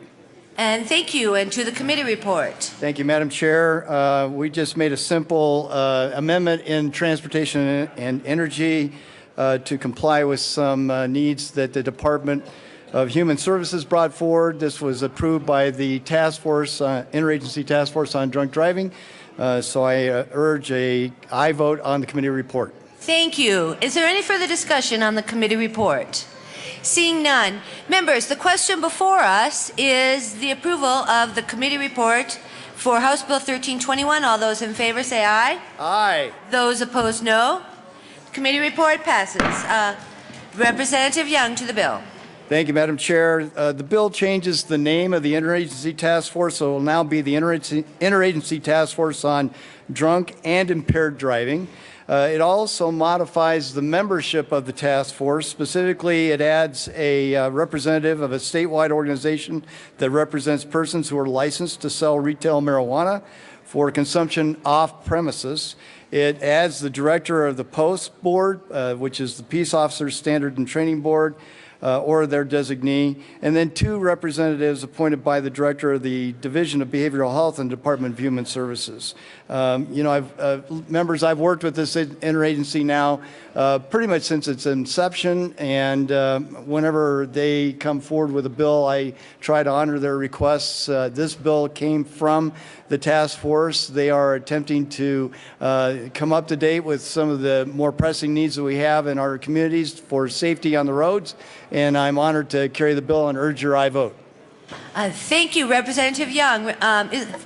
And thank you. And to the committee report. Thank you, Madam Chair. We just made a simple amendment in transportation and energy to comply with some needs that the Department of Human Services brought forward. This was approved by the task force, interagency task force on drunk driving. So I urge a aye vote on the committee report. Thank you. Is there any further discussion on the committee report? Seeing none. Members, the question before us is the approval of the committee report for House Bill 1321. All those in favor say aye. Aye. Those opposed, no. Committee report passes. Representative Young to the bill. Thank you, Madam Chair. The bill changes the name of the interagency task force, so it will now be the interagency task force on drunk and impaired driving. It also modifies the membership of the task force. Specifically, it adds a representative of a statewide organization that represents persons who are licensed to sell retail marijuana for consumption off premises. It adds the director of the POST board, which is the Peace Officers Standard and Training Board, or their designee, and then 2 representatives appointed by the director of the Division of Behavioral Health and Department of Human Services. You know, members, I've worked with this interagency now pretty much since its inception, and whenever they come forward with a bill, I try to honor their requests. This bill came from the task force. They are attempting to come up to date with some of the more pressing needs that we have in our communities for safety on the roads, and I'm honored to carry the bill and urge your aye vote. Thank you, Representative Young.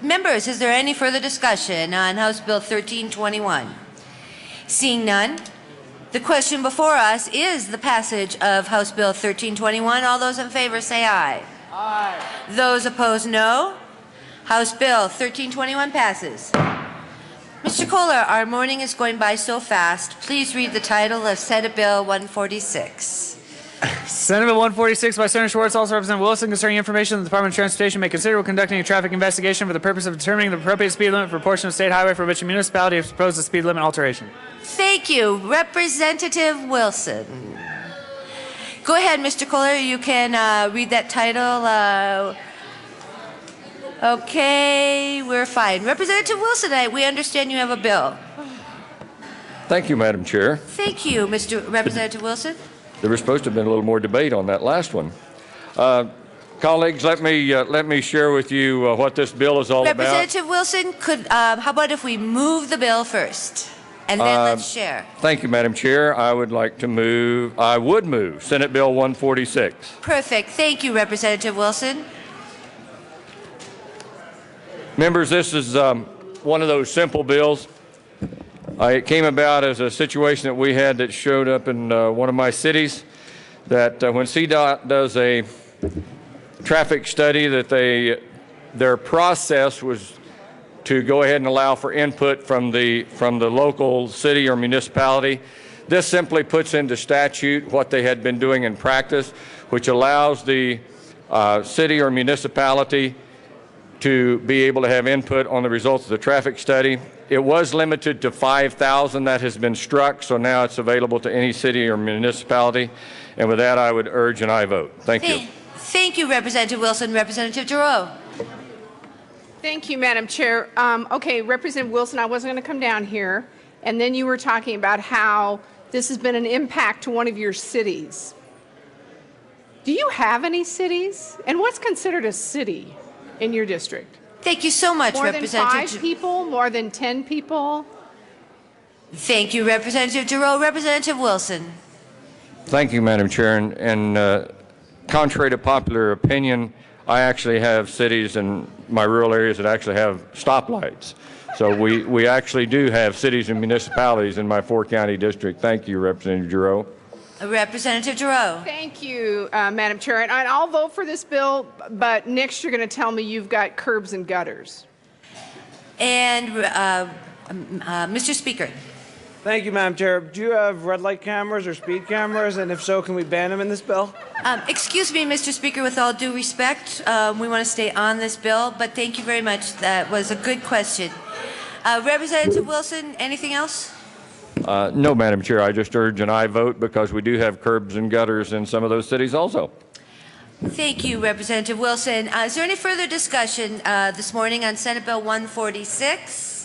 Members, is there any further discussion on House Bill 1321? Seeing none, the question before us is the passage of House Bill 1321. All those in favor say aye. Aye. Those opposed, no. House Bill 1321 passes. Mr. Kohler, our morning is going by so fast. Please read the title of Senate Bill 146. Senate Bill 146 by Senator Schwartz, also Representative Wilson, concerning information that the Department of Transportation may consider when conducting a traffic investigation for the purpose of determining the appropriate speed limit for a portion of state highway for which a municipality has proposed a speed limit alteration. Thank you. Representative Wilson. Go ahead, Mr. Kohler. You can read that title. Okay, we're fine. Representative Wilson, we understand you have a bill. Thank you, Madam Chair. Thank you, Mr. Representative Wilson. There was supposed to have been a little more debate on that last one. Colleagues, let me share with you what this bill is all about. Representative Wilson, how about if we move the bill first, and then let's share. Thank you, Madam Chair. I would move Senate Bill 146. Perfect. Thank you, Representative Wilson. Members, this is one of those simple bills. It came about as a situation that we had that showed up in one of my cities, that when CDOT does a traffic study, that their process was to go ahead and allow for input from the local city or municipality. This simply puts into statute what they had been doing in practice, which allows the city or municipality to be able to have input on the results of the traffic study. It was limited to 5,000. That has been struck, so now it's available to any city or municipality. And with that, I would urge an aye vote. Thank you. Thank you, Representative Wilson. Representative Giroux. Thank you, Madam Chair. Okay, Representative Wilson, I wasn't going to come down here, and then you were talking about how this has been an impact to one of your cities. Do you have any cities? And what's considered a city in your district? Thank you so much, Representative. More than 5 people? More than 10 people? Thank you, Representative Giroux. Representative Wilson. Thank you, Madam Chair. And contrary to popular opinion, I actually have cities in my rural areas that actually have stoplights. So we actually do have cities and municipalities in my 4-county district. Thank you, Representative Giroux. Representative Giroux. Thank you, Madam Chair. And I'll vote for this bill, but next you're going to tell me you've got curbs and gutters. And Mr. Speaker. Thank you, Madam Chair. Do you have red light cameras or speed cameras? And if so, can we ban them in this bill? Excuse me, Mr. Speaker, with all due respect, we want to stay on this bill, but thank you very much. That was a good question. Representative Wilson, anything else? No, Madam Chair. I just urge an aye vote because we do have curbs and gutters in some of those cities also. Thank you, Representative Wilson. Is there any further discussion this morning on Senate Bill 146?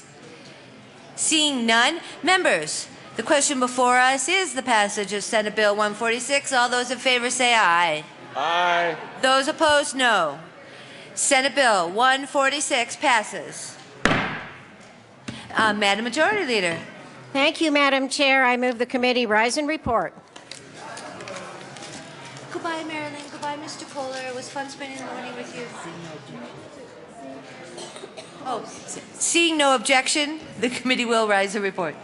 Seeing none. Members, the question before us is the passage of Senate Bill 146. All those in favor say aye. Aye. Those opposed, no. Senate Bill 146 passes. Madam Majority Leader. Thank you, Madam Chair. I move the committee rise and report. Goodbye, Marilyn. Goodbye, Mr. Kohler. It was fun spending the morning with you. Oh, seeing no objection, the committee will rise and report.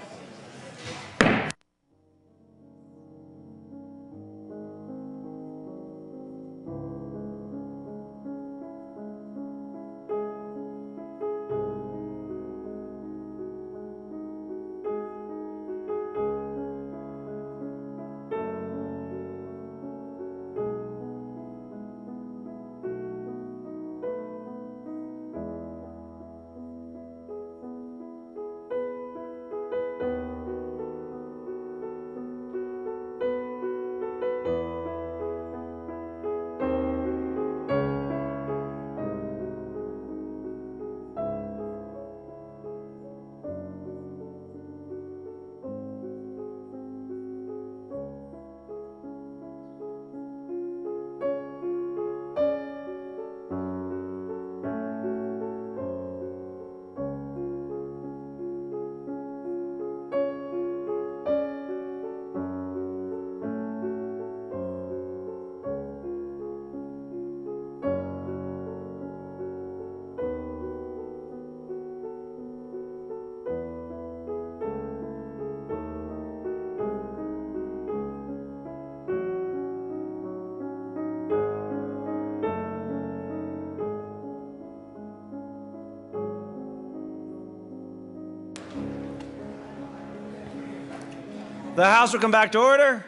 The House will come back to order.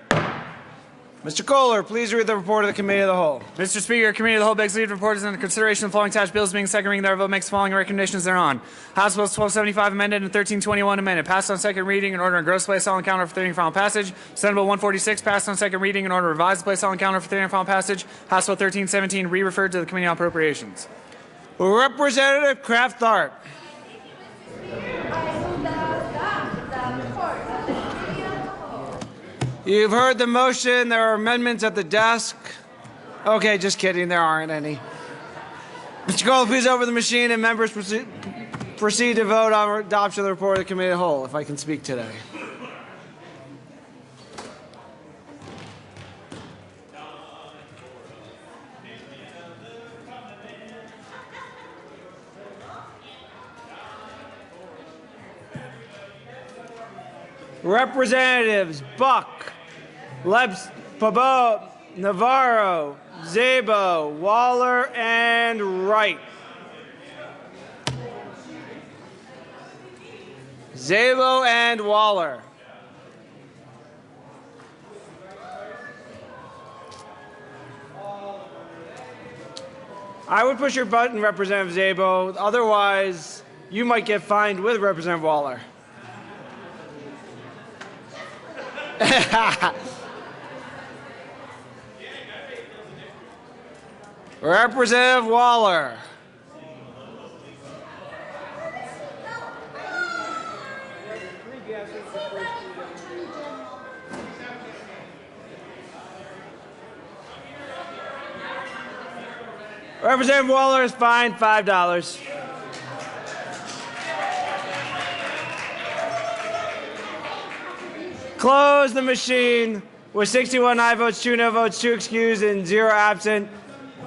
Mr. Kohler, please read the report of the Committee of the Whole. Mr. Speaker, Committee of the Whole begs leave to report is under consideration of the following attached bills being second reading thereof makes the following recommendations thereon. House Bills 1275 amended and 1321 amended. Passed on second reading in order to engross place on counter for third and final passage. Senate Bill 146 passed on second reading in order to revise the place on counter for third and final passage. House Bill 1317 re-referred to the Committee on Appropriations. Representative Kraft-Tharp. You've heard the motion. There are amendments at the desk. Okay, just kidding. There aren't any. Mr. Kohler, please open the machine and members proceed to vote on adoption of the report of the Committee of the Whole, if I can speak today. Representatives Buck, Pabot, Navarro, Szabo, Waller, and Wright. Szabo and Waller. I would push your button, Representative Szabo. Otherwise, you might get fined with Representative Waller. Representative Waller. Representative Waller is fined $5. Close the machine with 61 aye votes, 2 no votes, 2 excused, and 0 absent.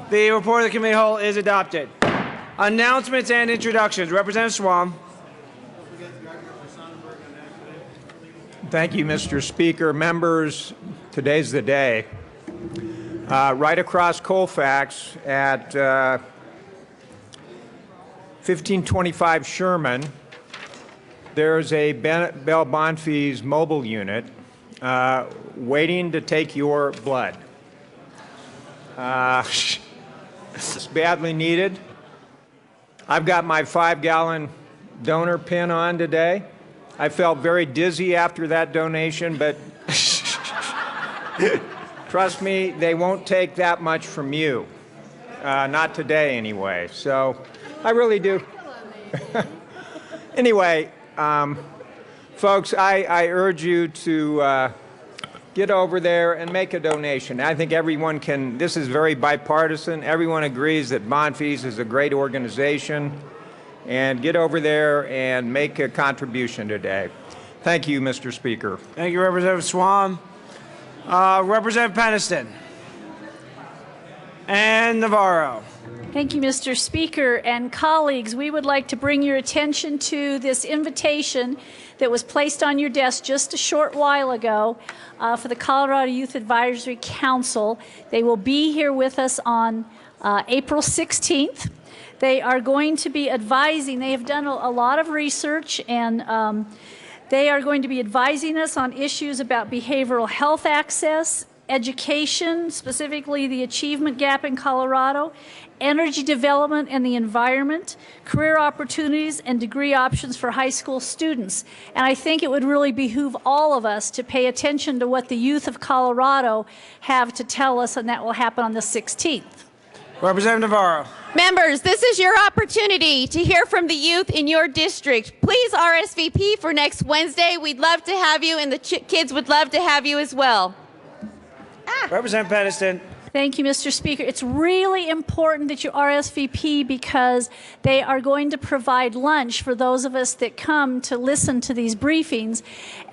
The report of the Committee of the Whole is adopted. Announcements and introductions. Representative Schwam. Thank you, Mr. Speaker. Members, today's the day. Right across Colfax at 1525 Sherman, there's a Bell Bonfils mobile unit waiting to take your blood. It's badly needed. I've got my 5-gallon donor pin on today. I felt very dizzy after that donation, but trust me, they won't take that much from you. Not today, anyway. So I really do. Anyway, folks, I urge you to get over there and make a donation. I think everyone can. This is very bipartisan. Everyone agrees that Bonfils is a great organization. And get over there and make a contribution today. Thank you, Mr. Speaker. Thank you, Representative Swan. Representative Peniston. And Navarro. Thank you, Mr. Speaker. And colleagues, we would like to bring your attention to this invitation that was placed on your desk just a short while ago for the Colorado Youth Advisory Council. They will be here with us on April 16th. They are going to be advising, they have done a lot of research, and they are going to be advising us on issues about behavioral health access, education, specifically the achievement gap in Colorado, energy development and the environment, career opportunities, and degree options for high school students. And I think it would really behoove all of us to pay attention to what the youth of Colorado have to tell us, and that will happen on the 16th. Representative Navarro. Members, this is your opportunity to hear from the youth in your district. Please RSVP for next Wednesday. We'd love to have you, and the kids would love to have you as well. Representative Peniston. Thank you, Mr. Speaker. It's really important that you RSVP because they are going to provide lunch for those of us that come to listen to these briefings.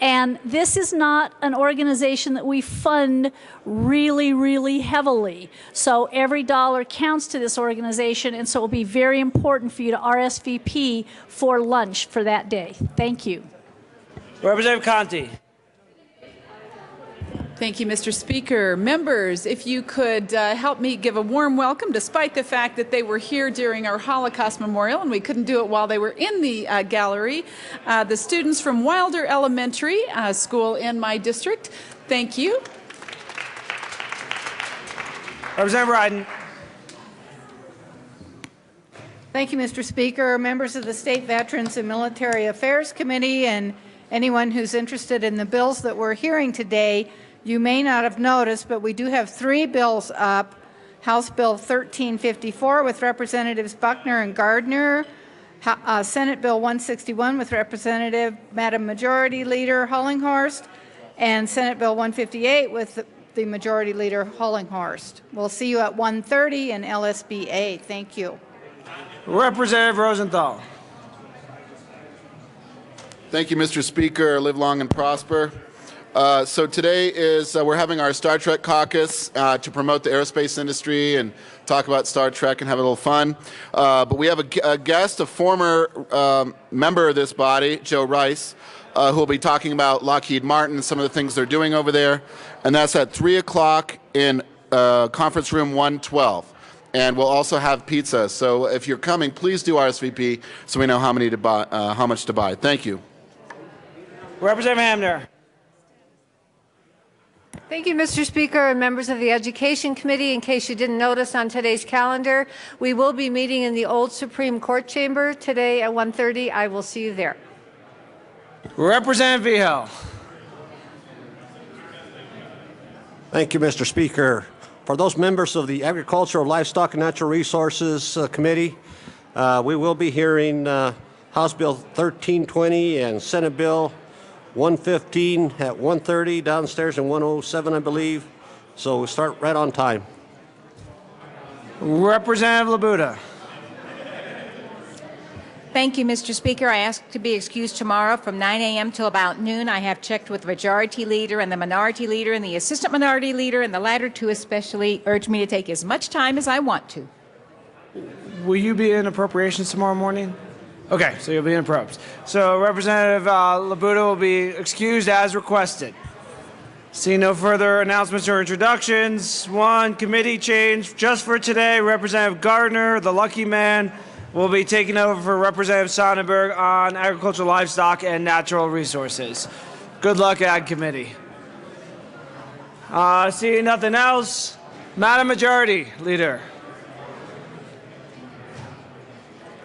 And this is not an organization that we fund really, really heavily. So every dollar counts to this organization, and so it will be very important for you to RSVP for lunch for that day. Thank you. Representative Conti. Thank you, Mr. Speaker. Members, if you could help me give a warm welcome, despite the fact that they were here during our Holocaust Memorial and we couldn't do it while they were in the gallery, the students from Wilder Elementary School in my district. Thank you. Representative Ryden. Thank you, Mr. Speaker. Members of the State Veterans and Military Affairs Committee and anyone who's interested in the bills that we're hearing today, you may not have noticed, but we do have 3 bills up. House Bill 1354 with Representatives Buckner and Gardner, Senate Bill 161 with Representative Madam Majority Leader Hollinghorst, and Senate Bill 158 with the Majority Leader Hollinghorst. We'll see you at 1:30 in LSBA. Thank you. Representative Rosenthal. Thank you, Mr. Speaker. Live long and prosper. So today is we're having our Star Trek caucus to promote the aerospace industry and talk about Star Trek and have a little fun. But we have a guest, a former member of this body, Joe Rice, who will be talking about Lockheed Martin and some of the things they're doing over there. And that's at 3 o'clock in conference room 112. And we'll also have pizza. So if you're coming, please do RSVP so we know how much to buy. Thank you. Representative Hamner. Thank you, Mr. Speaker and members of the Education Committee. In case you didn't notice on today's calendar, we will be meeting in the old Supreme Court chamber today at 1:30. I will see you there. Representative Vigel. Thank you, Mr. Speaker. For those members of the Agricultural, Livestock, and Natural Resources Committee, we will be hearing House Bill 1320 and Senate Bill 115 at 1:30 downstairs in 107, I believe. So we'll start right on time. Representative Labuda. Thank you, Mr. Speaker. I ask to be excused tomorrow from 9 a.m. till about noon. I have checked with the Majority Leader and the Minority Leader and the Assistant Minority Leader, and the latter two especially urge me to take as much time as I want to. Will you be in appropriations tomorrow morning? Okay, so you'll be in probes. So Representative Labuda will be excused as requested. See no further announcements or introductions. One committee change just for today. Representative Gardner, the lucky man, will be taking over for Representative Sonnenberg on agricultural, livestock, and natural resources. Good luck, Ag Committee. Seeing nothing else, Madam Majority Leader.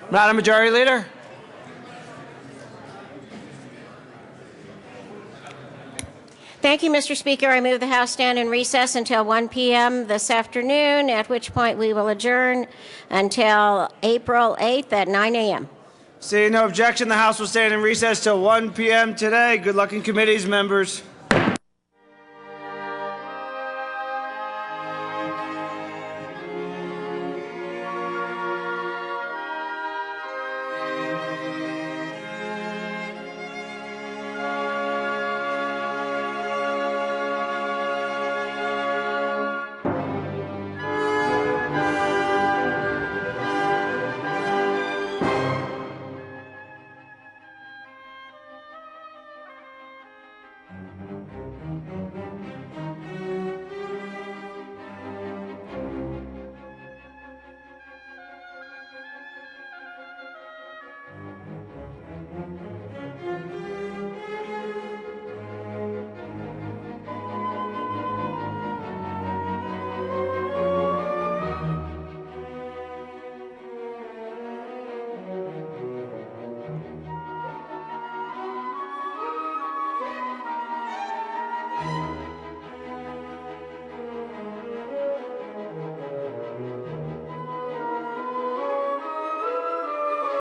Madam Majority Leader? Thank you, Mr. Speaker. I move the House stand in recess until 1 p.m. this afternoon, at which point we will adjourn until April 8th at 9 a.m. Seeing no objection, the House will stand in recess till 1 p.m. today. Good luck in committees, members.